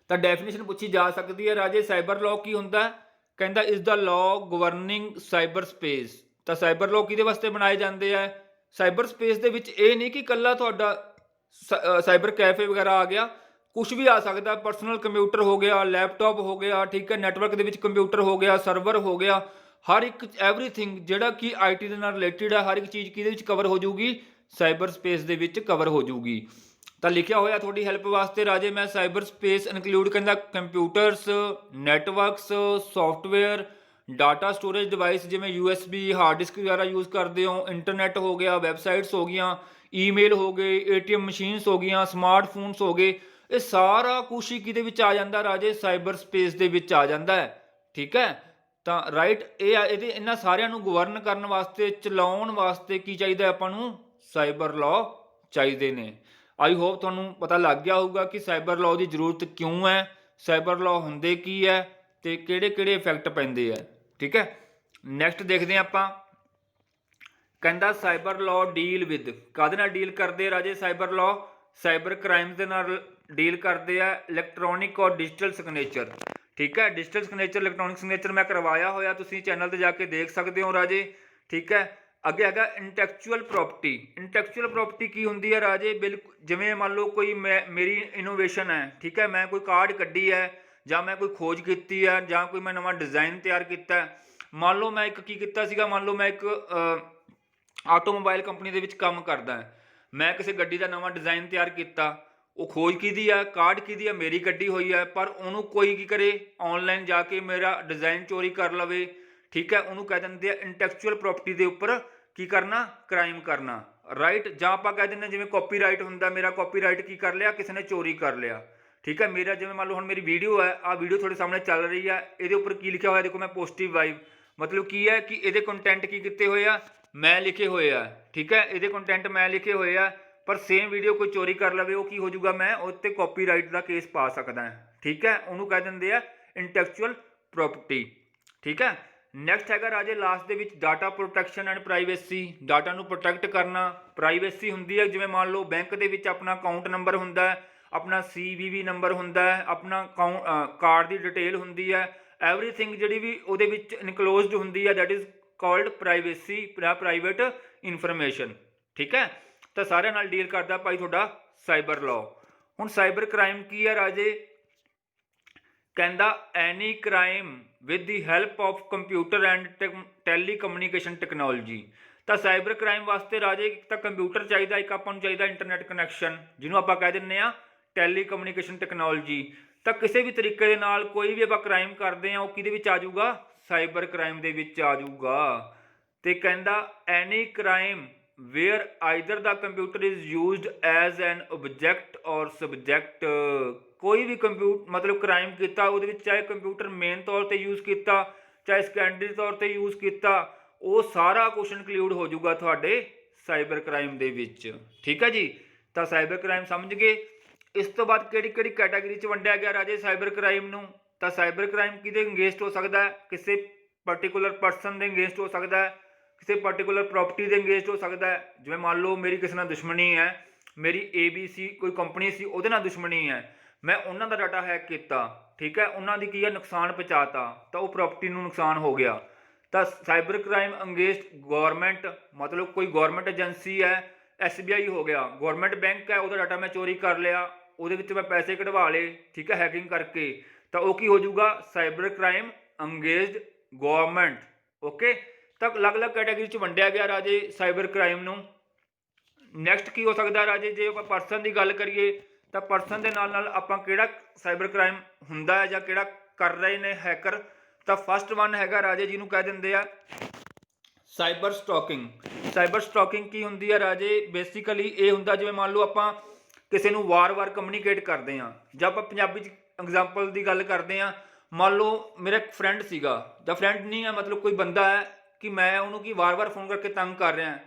ਤਾਂ ਡੈਫੀਨੇਸ਼ਨ ਪੁੱਛੀ ਜਾ ਸਕਦੀ ਹੈ ਰਾਜੇ, ਸਾਈਬਰ ਲਾਅ ਕੀ ਹੁੰਦਾ, ਕਹਿੰਦਾ is the law governing cyber space. ਤਾਂ ਸਾਈਬਰ ਲਾਅ ਕਿਹਦੇ ਵਾਸਤੇ ਬਣਾਏ ਜਾਂਦੇ ਆ, ਸਾਈਬਰ ਸਪੇਸ ਦੇ ਵਿੱਚ। ਇਹ ਨਹੀਂ ਕਿ ਇਕੱਲਾ ਤੁਹਾਡਾ ਸਾਈਬਰ ਕੈਫੇ ਵਗੈਰਾ ਆ ਗਿਆ, ਕੁਛ ਵੀ ਆ ਸਕਦਾ, ਪਰਸਨਲ ਕੰਪਿਊਟਰ ਹੋ ਗਿਆ, ਲੈਪਟਾਪ ਹੋ ਗਿਆ, ਠੀਕ ਹੈ, ਨੈਟਵਰਕ ਦੇ ਵਿੱਚ ਕੰਪਿਊਟਰ ਹੋ ਗਿਆ, ਸਰਵਰ ਹੋ ਗਿਆ, ਹਰ ਇੱਕ ਐਵਰੀਥਿੰਗ ਜਿਹੜਾ ਕਿ IT ਦੇ ਨਾਲ ਰਿਲੇਟਿਡ ਹੈ, ਹਰ ਇੱਕ ਚੀਜ਼ ਕਿਹਦੇ ਵਿੱਚ ਕਵਰ ਹੋ ਜਾਊਗੀ, ਸਾਈਬਰ ਸਪੇਸ ਦੇ ਵਿੱਚ ਕਵਰ ਹੋ ਜਾਊਗੀ। ਤਾਂ ਲਿਖਿਆ ਹੋਇਆ ਤੁਹਾਡੀ ਹੈਲਪ ਵਾਸਤੇ ਰਾਜੇ ਮੈਂ ਸਾਈਬਰ ਸਪੇਸ ਇਨਕਲੂਡ ਕਹਿੰਦਾ computers, networks, software, data storage device ਜਿਵੇਂ USB ਹਾਰਡ ਡਿਸਕ ਵਗੈਰਾ ਯੂਜ਼ ਕਰਦੇ ਹੋ, ਇੰਟਰਨੈਟ ਹੋ ਗਿਆ, ਵੈਬਸਾਈਟਸ ਹੋ ਗਈਆਂ, ਈਮੇਲ ਹੋ ਗਏ, ATM ਮਸ਼ੀਨਸ ਹੋ ਗਈਆਂ, ਸਮਾਰਟਫੋਨਸ ਹੋ ਗਏ, ਇਹ ਸਾਰਾ ਕੁਛ ਹੀ ਕਿਹਦੇ ਵਿੱਚ ਆ ਜਾਂਦਾ ਰਾਜੇ, ਸਾਈਬਰ ਸਪੇਸ ਦੇ ਵਿੱਚ ਆ ਜਾਂਦਾ ਹੈ। ਠੀਕ ਹੈ, ਤਾਂ ਰਾਈਟ ਇਹ ਇਹਨਾਂ ਸਾਰਿਆਂ ਨੂੰ ਗਵਰਨ ਕਰਨ ਵਾਸਤੇ, ਚਲਾਉਣ ਵਾਸਤੇ ਕੀ ਚਾਹੀਦਾ ਆਪਾਂ ਨੂੰ, ਸਾਈਬਰ ਲਾਅ ਚਾਹੀਦੇ ਨੇ। ਆਈ ਹੋਪ ਤੁਹਾਨੂੰ ਪਤਾ ਲੱਗ ਗਿਆ ਹੋਊਗਾ ਕਿ ਸਾਈਬਰ ਲਾਅ ਦੀ ਜ਼ਰੂਰਤ ਕਿਉਂ ਹੈ, ਸਾਈਬਰ ਲਾਅ ਹੁੰਦੇ ਕੀ ਹੈ ਤੇ ਕਿਹੜੇ ਕਿਹੜੇ ਇਫੈਕਟ ਪੈਂਦੇ ਆ। ਠੀਕ ਹੈ, ਨੈਕਸਟ ਦੇਖਦੇ ਹਾਂ ਆਪਾਂ। ਕਹਿੰਦਾ ਸਾਈਬਰ ਲਾਅ ਡੀਲ ਵਿਦ, ਕਾਹਦੇ ਨਾਲ ਡੀਲ ਕਰਦੇ ਆ ਰਾਜੇ ਸਾਈਬਰ ਲਾਅ, ਸਾਈਬਰ ਕ੍ਰਾਈਮ ਦੇ ਨਾਲ ਡੀਲ ਕਰਦੇ ਆ, ਇਲੈਕਟ੍ਰੋਨਿਕ ਔਰ ਡਿਜੀਟਲ ਸਿਗਨੇਚਰ। ਠੀਕ ਹੈ, ਡਿਜੀਟਲ ਸਿਗਨੇਚਰ, ਇਲੈਕਟ੍ਰੋਨਿਕ ਸਿਗਨੇਚਰ ਮੈਂ ਕਰਵਾਇਆ ਹੋਇਆ, ਤੁਸੀਂ ਚੈਨਲ ਤੇ ਜਾ ਕੇ ਦੇਖ ਸਕਦੇ ਹੋ ਰਾਜੇ। ਠੀਕ ਹੈ, ਅੱਗੇ ਹੈਗਾ ਇੰਟੈਕਚੁਅਲ ਪ੍ਰੋਪਰਟੀ। ਇੰਟੈਕਚੁਅਲ ਪ੍ਰੋਪਰਟੀ ਕੀ ਹੁੰਦੀ ਹੈ ਰਾਜੇ, ਬਿਲਕੁਲ ਜਿਵੇਂ ਮੰਨ ਲਓ ਕੋਈ ਮੇਰੀ ਇਨੋਵੇਸ਼ਨ ਹੈ, ਠੀਕ ਹੈ, ਮੈਂ ਕੋਈ ਕਾਰਡ ਕੱਢੀ ਹੈ ਜਾਂ ਮੈਂ ਕੋਈ ਖੋਜ ਕੀਤੀ ਹੈ ਜਾਂ ਕੋਈ ਮੈਂ ਨਵਾਂ ਡਿਜ਼ਾਈਨ ਤਿਆਰ ਕੀਤਾ। ਮੰਨ ਲਓ ਮੈਂ ਇੱਕ ਕੀ ਕੀਤਾ ਸੀਗਾ, ਮੰਨ ਲਓ ਮੈਂ ਇੱਕ ਆਟੋਮੋਬਾਈਲ ਕੰਪਨੀ ਦੇ ਵਿੱਚ ਕੰਮ ਕਰਦਾ ਹਾਂ, ਮੈਂ ਕਿਸੇ ਗੱਡੀ ਦਾ ਨਵਾਂ ਡਿਜ਼ਾਈਨ ਤਿਆਰ ਕੀਤਾ, ਉਹ ਖੋਜ ਕਿਹਦੀ ਆ, ਕਾਰਡ ਕਿਹਦੀ ਆ, ਮੇਰੀ ਕੱਢੀ ਹੋਈ ਹੈ, ਪਰ ਉਹਨੂੰ ਕੋਈ ਕੀ ਕਰੇ, ਆਨਲਾਈਨ ਜਾ ਕੇ ਮੇਰਾ ਡਿਜ਼ਾਈਨ ਚੋਰੀ ਕਰ ਲਵੇ। ਠੀਕ ਹੈ, ਉਹਨੂੰ ਕਹਿ ਦਿੰਦੇ ਆ ਇੰਟੈਕਚੁਅਲ ਪ੍ਰੋਪਰਟੀ ਦੇ ਉੱਪਰ ਕੀ ਕਰਨਾ, ਕ੍ਰਾਈਮ ਕਰਨਾ। ਰਾਈਟ, ਜਾਂ ਆਪਾਂ ਕਹਿ ਦਿੰਦੇ ਜਿਵੇਂ ਕਾਪੀਰਾਈਟ ਹੁੰਦਾ, ਮੇਰਾ ਕਾਪੀਰਾਈਟ ਕੀ ਕਰ ਲਿਆ, ਕਿਸੇ ਨੇ ਚੋਰੀ ਕਰ ਲਿਆ। ਠੀਕ ਹੈ, ਮੇਰਾ ਜਿਵੇਂ ਮੰਨ ਲਓ ਹੁਣ ਮੇਰੀ ਵੀਡੀਓ ਹੈ, ਆਹ ਵੀਡੀਓ ਤੁਹਾਡੇ ਸਾਹਮਣੇ ਚੱਲ ਰਹੀ ਹੈ, ਇਹਦੇ ਉੱਪਰ ਕੀ ਲਿਖਿਆ ਹੋਇਆ ਦੇਖੋ, ਮੈਂ ਪੋਜ਼ਿਟਿਵ ਵਾਈਬ, ਮਤਲਬ ਕੀ ਹੈ ਕਿ ਇਹਦੇ ਕੰਟੈਂਟ ਕੀ ਕੀਤੇ ਹੋਏ ਆ, ਮੈਂ ਲਿਖੇ ਹੋਏ ਆ। ਠੀਕ ਹੈ, ਇਹਦੇ ਕੰਟੈਂਟ ਮੈਂ ਲਿਖੇ ਹੋਏ ਆ, ਪਰ ਸੇਮ ਵੀਡੀਓ ਕੋਈ ਚੋਰੀ ਕਰ ਲਵੇ, ਉਹ ਕੀ ਹੋ ਜਾਊਗਾ, ਮੈਂ ਉਹ 'ਤੇ ਕਾਪੀਰਾਈਟ ਦਾ ਕੇਸ ਪਾ ਸਕਦਾ। ਠੀਕ ਹੈ, ਉਹਨੂੰ ਕਹਿ ਦਿੰਦੇ ਆ ਇੰਟੈਕਚੁਅਲ ਪ੍ਰੋਪਰਟੀ। ਠੀਕ ਹੈ, ਨੈਕਸਟ ਹੈਗਾ ਰਾਜੇ ਲਾਸਟ ਦੇ ਵਿੱਚ data protection and privacy. Data ਨੂੰ ਪ੍ਰੋਟੈਕਟ ਕਰਨਾ, ਪ੍ਰਾਈਵੇਸੀ ਹੁੰਦੀ ਹੈ ਜਿਵੇਂ ਮੰਨ ਲਓ ਬੈਂਕ ਦੇ ਵਿੱਚ ਆਪਣਾ ਅਕਾਊਂਟ ਨੰਬਰ ਹੁੰਦਾ ਹੈ, ਆਪਣਾ CVV ਨੰਬਰ ਹੁੰਦਾ ਹੈ, ਆਪਣਾ ਕਾਰਡ ਦੀ ਡਿਟੇਲ ਹੁੰਦੀ ਹੈ, ਐਵਰੀਥਿੰਗ ਜਿਹੜੀ ਵੀ ਉਹਦੇ ਵਿੱਚ ਇਨਕਲੋਜ਼ਡ ਹੁੰਦੀ ਹੈ, ਦੈਟ ਇਜ਼ ਕਾਲਡ ਪ੍ਰਾਈਵੇਸੀ ਜਾਂ ਪ੍ਰਾਈਵੇਟ ਇਨਫੋਰਮੇਸ਼ਨ। ਠੀਕ ਹੈ, ਤਾਂ ਸਾਰਿਆਂ ਨਾਲ ਡੀਲ ਕਰਦਾ ਭਾਈ ਤੁਹਾਡਾ ਸਾਈਬਰ ਲਾਅ। ਹੁਣ ਸਾਈਬਰ ਕ੍ਰਾਈਮ ਕੀ ਹੈ ਰਾਜੇ, ਕਹਿੰਦਾ any crime with the help of computer and telecommunication technology. ਤਾਂ ਸਾਈਬਰ ਕ੍ਰਾਈਮ ਵਾਸਤੇ ਰਾਜੇ ਇੱਕ ਤਾਂ ਕੰਪਿਊਟਰ ਚਾਹੀਦਾ, ਇੱਕ ਆਪਾਂ ਨੂੰ ਚਾਹੀਦਾ ਇੰਟਰਨੈਟ ਕਨੈਕਸ਼ਨ, ਜਿਹਨੂੰ ਆਪਾਂ ਕਹਿ ਦਿੰਦੇ ਆ ਟੈਲੀਕਮਿਊਨੀਕੇਸ਼ਨ ਟੈਕਨੋਲੋਜੀ। ਤਾਂ ਕਿਸੇ ਵੀ ਤਰੀਕੇ ਦੇ ਨਾਲ ਕੋਈ ਵੀ ਆਪਾਂ ਕ੍ਰਾਈਮ ਕਰਦੇ ਹਾਂ ਉਹ ਕਿਹਦੇ ਵਿੱਚ ਆ ਜਾਊਗਾ, ਸਾਈਬਰ ਕ੍ਰਾਈਮ ਦੇ ਵਿੱਚ ਆ ਜਾਊਗਾ। ਤੇ ਕਹਿੰਦਾ any crime where either the computer is used as an object or subject. ਕੋਈ ਵੀ ਮਤਲਬ ਕ੍ਰਾਈਮ ਕੀਤਾ ਉਹਦੇ ਵਿੱਚ ਚਾਹੇ ਕੰਪਿਊਟਰ ਮੇਨ ਤੌਰ 'ਤੇ ਯੂਜ਼ ਕੀਤਾ, ਚਾਹੇ ਸੈਕੰਡਰੀ ਤੌਰ 'ਤੇ ਯੂਜ਼ ਕੀਤਾ, ਉਹ ਸਾਰਾ ਕੁਛ ਇਨਕਲੂਡ ਹੋ ਜਾਊਗਾ ਤੁਹਾਡੇ ਸਾਈਬਰ ਕ੍ਰਾਈਮ ਦੇ ਵਿੱਚ। ਠੀਕ ਹੈ ਜੀ, ਤਾਂ ਸਾਈਬਰ ਕ੍ਰਾਈਮ ਸਮਝ ਗਏ। ਇਸ ਤੋਂ ਬਾਅਦ ਕਿਹੜੀ ਕਿਹੜੀ ਕੈਟਾਗਰੀ 'ਚ ਵੰਡਿਆ ਗਿਆ ਰਾਜੇ ਸਾਈਬਰ ਕ੍ਰਾਈਮ ਨੂੰ। ਤਾਂ ਸਾਈਬਰ ਕ੍ਰਾਈਮ ਕਿਹਦੇ ਅਗੇਂਸਟ ਹੋ ਸਕਦਾ ਹੈ, ਕਿਸੇ ਪਰਟੀਕੂਲਰ ਪਰਸਨ ਦੇ ਅਗੇਂਸਟ ਹੋ ਸਕਦਾ ਹੈ, ਕਿਸੇ ਪਰਟੀਕੂਲਰ ਪ੍ਰੋਪਰਟੀ ਦੇ ਅਗੇਂਸਟ ਹੋ ਸਕਦਾ ਹੈ। ਜਿਵੇਂ ਮੰਨ ਲਓ ਮੇਰੀ ਕਿਸੇ ਨਾਲ ਦੁਸ਼ਮਣੀ ਹੈ, ਮੇਰੀ ABC ਕੋਈ ਕੰਪਨੀ ਸੀ ਉਹਦੇ ਨਾਲ ਦੁਸ਼ਮਣੀ ਹੈ, ਮੈਂ ਉਹਨਾਂ ਦਾ ਡਾਟਾ ਹੈਕ ਕੀਤਾ। ਠੀਕ ਹੈ, ਉਹਨਾਂ ਦੀ ਕੀ ਹੈ ਨੁਕਸਾਨ ਪਹੁੰਚਾਤਾ, ਤਾਂ ਉਹ ਪ੍ਰੋਪਰਟੀ ਨੂੰ ਨੁਕਸਾਨ ਹੋ ਗਿਆ। ਤਾਂ ਸਾਈਬਰ ਕ੍ਰਾਈਮ ਅਗੇਂਸਟ ਗੌਰਮੈਂਟ, ਮਤਲਬ ਕੋਈ ਗੌਰਮੈਂਟ ਏਜੰਸੀ ਹੈ, SBI ਹੋ ਗਿਆ, ਗੌਰਮੈਂਟ ਬੈਂਕ ਹੈ, ਉਹਦਾ ਡਾਟਾ ਮੈਂ ਚੋਰੀ ਕਰ ਲਿਆ, ਉਹਦੇ ਵਿੱਚ ਮੈਂ ਪੈਸੇ ਕਢਵਾ ਲਏ, ਠੀਕ ਹੈ, ਹੈਕਿੰਗ ਕਰਕੇ, ਤਾਂ ਉਹ ਕੀ ਹੋ ਜਾਊਗਾ, cyber crime against government. Okay, ਤਾਂ ਅਲੱਗ-ਅਲੱਗ ਕੈਟਾਗਰੀ 'ਚ ਵੰਡਿਆ ਗਿਆ ਰਾਜੇ ਸਾਈਬਰ ਕ੍ਰਾਈਮ ਨੂੰ। ਨੈਕਸਟ ਕੀ ਹੋ ਸਕਦਾ ਰਾਜੇ, ਜੇ ਆਪਾਂ ਪਰਸਨ ਦੀ ਗੱਲ ਕਰੀਏ ਤਾਂ ਪਰਸਨ ਦੇ ਨਾਲ ਨਾਲ ਆਪਾਂ ਕਿਹੜਾ ਸਾਈਬਰ ਕ੍ਰਾਈਮ ਹੁੰਦਾ ਹੈ ਜਾਂ ਕਿਹੜਾ ਕਰ ਰਹੇ ਨੇ ਹੈਕਰ। ਤਾਂ ਫਸਟ ਵਨ ਹੈਗਾ ਰਾਜੇ ਜਿਹਨੂੰ ਕਹਿ ਦਿੰਦੇ ਆ ਸਾਈਬਰ ਸਟਾਕਿੰਗ। ਸਾਈਬਰ ਸਟਾਕਿੰਗ ਕੀ ਹੁੰਦੀ ਹੈ ਰਾਜੇ, ਬੇਸਿਕਲੀ ਇਹ ਹੁੰਦਾ ਜਿਵੇਂ ਮੰਨ ਲਓ ਆਪਾਂ ਕਿਸੇ ਨੂੰ ਵਾਰ-ਵਾਰ ਕਮਿਊਨੀਕੇਟ ਕਰਦੇ ਹਾਂ, ਜਾਂ ਆਪਾਂ ਪੰਜਾਬੀ 'ਚ ਐਗਜ਼ਾਮਪਲ ਦੀ ਗੱਲ ਕਰਦੇ ਹਾਂ, ਮੰਨ ਲਓ ਮੇਰਾ ਇੱਕ ਫਰੈਂਡ ਸੀਗਾ, ਜਾਂ ਫਰੈਂਡ ਨਹੀਂ ਹੈ ਮਤਲਬ ਕੋਈ ਬੰਦਾ ਹੈ ਕਿ ਮੈਂ ਉਹਨੂੰ ਕੀ ਵਾਰ-ਵਾਰ ਫੋਨ ਕਰਕੇ ਤੰਗ ਕਰ ਰਿਹਾ,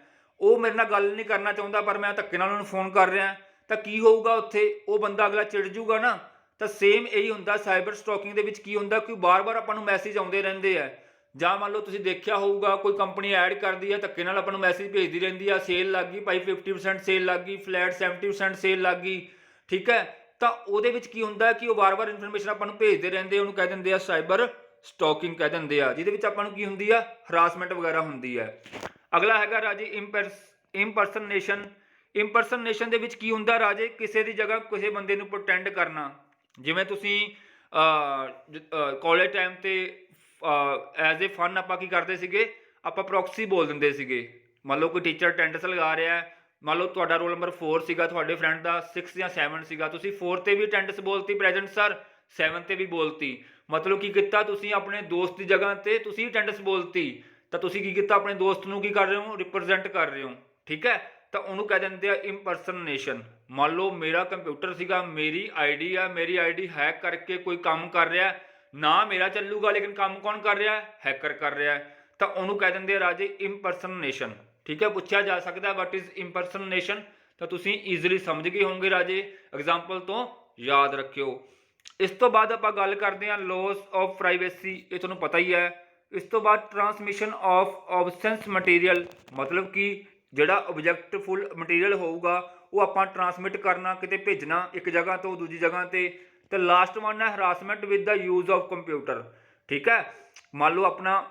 ਉਹ ਮੇਰੇ ਨਾਲ ਗੱਲ ਨਹੀਂ ਕਰਨਾ ਚਾਹੁੰਦਾ ਪਰ ਮੈਂ ਧੱਕੇ ਨਾਲ ਉਹਨੂੰ ਫੋਨ ਕਰ ਰਿਹਾ, ਤਾਂ ਕੀ ਹੋਊਗਾ ਉੱਥੇ, ਉਹ ਬੰਦਾ ਅਗਲਾ ਚਿੜ ਜੂਗਾ ਨਾ। ਤਾਂ ਸੇਮ ਇਹੀ ਹੁੰਦਾ ਸਾਈਬਰ ਸਟਾਕਿੰਗ ਦੇ ਵਿੱਚ, ਕੀ ਹੁੰਦਾ ਕਿ ਵਾਰ-ਵਾਰ ਆਪਾਂ ਨੂੰ ਮੈਸੇਜ ਆਉਂਦੇ ਰਹਿੰਦੇ ਆ, ਜਾਂ ਮੰਨ ਲਓ ਤੁਸੀਂ ਦੇਖਿਆ ਹੋਊਗਾ ਕੋਈ ਕੰਪਨੀ ਐਡ ਕਰਦੀ ਹੈ, ਧੱਕੇ ਨਾਲ ਆਪਾਂ ਨੂੰ ਮੈਸੇਜ ਭੇਜਦੀ ਰਹਿੰਦੀ ਆ, ਸੇਲ ਲੱਗ ਗਈ ਭਾਈ, 50% ਸੇਲ ਲੱਗ ਗਈ, ਫਲੈਟ 70% ਸੇਲ ਲੱਗ ਗਈ। ਠੀਕ ਹੈ, ਤਾਂ ਉਹਦੇ ਵਿੱਚ ਕੀ ਹੁੰਦਾ ਕਿ ਉਹ ਵਾਰ-ਵਾਰ ਇਨਫੋਰਮੇਸ਼ਨ ਆਪਾਂ ਨੂੰ ਭੇਜਦੇ ਰਹਿੰਦੇ, ਉਹਨੂੰ ਕਹਿ ਦਿੰਦੇ ਆ ਸਾਈਬਰ ਸਟਾਕਿੰਗ ਕਹਿ ਦਿੰਦੇ ਆ, ਜਿਹਦੇ ਵਿੱਚ ਆਪਾਂ ਨੂੰ ਕੀ ਹੁੰਦੀ ਆ, ਹਰਾਸਮੈਂਟ ਵਗੈਰਾ ਹੁੰਦੀ ਹੈ। ਅਗਲਾ ਹੈਗਾ ਰਾਜੇ ਇੰਪਰਸਨੇਸ਼ਨ। ਇੰਪਰਸਨੇਸ਼ਨ ਦੇ ਵਿੱਚ ਕੀ ਹੁੰਦਾ ਰਾਜੇ, ਕਿਸੇ ਦੀ ਜਗ੍ਹਾ ਕਿਸੇ ਬੰਦੇ ਨੂੰ ਪ੍ਰਟੈਂਡ ਕਰਨਾ। ਜਿਵੇਂ ਤੁਸੀਂ ਕਾਲਜ ਟਾਈਮ 'ਤੇ ਐਜ਼ ਏ ਫਨ ਆਪਾਂ ਕੀ ਕਰਦੇ ਸੀਗੇ, ਆਪਾਂ ਪ੍ਰੋਕਸੀ ਬੋਲ ਦਿੰਦੇ ਸੀਗੇ। ਮੰਨ ਲਓ ਕੋਈ ਟੀਚਰ ਅਟੈਂਡੈਂਸ ਲਗਾ ਰਿਹਾ, ਮੰਨ ਲਓ ਤੁਹਾਡਾ ਰੋਲ ਨੰਬਰ 4 ਸੀਗਾ, ਤੁਹਾਡੇ ਫਰੈਂਡ ਦਾ 6 ਜਾਂ 7 ਸੀਗਾ, ਤੁਸੀਂ 4 ਤੇ ਵੀ ਅਟੈਂਡੈਂਸ ਬੋਲਤੀ ਪ੍ਰੈਜ਼ੈਂਟ ਸਰ, 7 ਤੇ ਵੀ ਬੋਲਤੀ, ਮਤਲਬ ਕੀ ਕੀਤਾ ਤੁਸੀਂ ਆਪਣੇ ਦੋਸਤ ਦੀ ਜਗ੍ਹਾ ਤੇ ਤੁਸੀਂ ਅਟੈਂਡੈਂਸ ਬੋਲਤੀ, ਤਾਂ ਤੁਸੀਂ ਕੀ ਕੀਤਾ ਆਪਣੇ ਦੋਸਤ ਨੂੰ ਕੀ ਕਰ ਰਹੇ ਹੋ, ਰਿਪਰੈਜ਼ੈਂਟ ਕਰ ਰਹੇ ਹੋ, ਠੀਕ ਹੈ। ਤਾਂ ਉਹਨੂੰ ਕਹਿ ਦਿੰਦੇ ਆ ਇੰਪਰਸਨੇਸ਼ਨ। ਮੰਨ ਲਓ ਮੇਰਾ ਕੰਪਿਊਟਰ ਸੀਗਾ, ਮੇਰੀ ਆਈਡੀ ਆ, ਮੇਰੀ ਆਈਡੀ ਹੈਕ ਕਰਕੇ ਕੋਈ ਕੰਮ ਕਰ ਰਿਹਾ, ਨਾ ਮੇਰਾ ਚੱਲੂਗਾ ਲੇਕਿਨ ਕੰਮ ਕੌਣ ਕਰ ਰਿਹਾ, ਹੈਕਰ ਕਰ ਰਿਹਾ, ਤਾਂ ਉਹਨੂੰ ਕਹਿ ਦਿੰਦੇ ਆ ਰਾਜੇ ਇੰਪਰਸਨੇਸ਼ਨ, ਠੀਕ ਹੈ। ਪੁੱਛਿਆ ਜਾ ਸਕਦਾ ਵਾਟ ਇਜ਼ ਇੰਪਰਸਨੇਸ਼ਨ, ਤਾਂ ਤੁਸੀਂ ਈਜ਼ੀਲੀ ਸਮਝ ਗਏ ਹੋਵੋਗੇ ਰਾਜੇ, ਐਗਜ਼ਾਮਪਲ ਤੋਂ ਯਾਦ ਰੱਖਿਓ। ਇਸ ਤੋਂ ਬਾਅਦ ਆਪਾਂ ਗੱਲ ਕਰਦੇ ਹਾਂ ਲੋਸ ਆਫ ਪ੍ਰਾਈਵੇਸੀ, ਇਹ ਤੁਹਾਨੂੰ ਪਤਾ ਹੀ ਹੈ। ਇਸ ਤੋਂ ਬਾਅਦ ਟਰਾਂਸਮਿਸ਼ਨ ਆਫ ਆਬਸੈਂਸ ਮਟੀਰੀਅਲ, ਮਤਲਬ ਕਿ ਜਿਹੜਾ ਆਬਜੈਕਟਫੁਲ ਮਟੀਰੀਅਲ ਹੋਊਗਾ ਉਹ ਆਪਾਂ ਟਰਾਂਸਮਿਟ ਕਰਨਾ, ਕਿਤੇ ਭੇਜਣਾ ਇੱਕ ਜਗ੍ਹਾ ਤੋਂ ਦੂਜੀ ਜਗ੍ਹਾ ਤੇ। ਤੇ ਲਾਸਟ ਵਨ ਹੈ harassment with the use of computer, ਠੀਕ ਹੈ। ਮੰਨ ਲਓ ਆਪਣਾ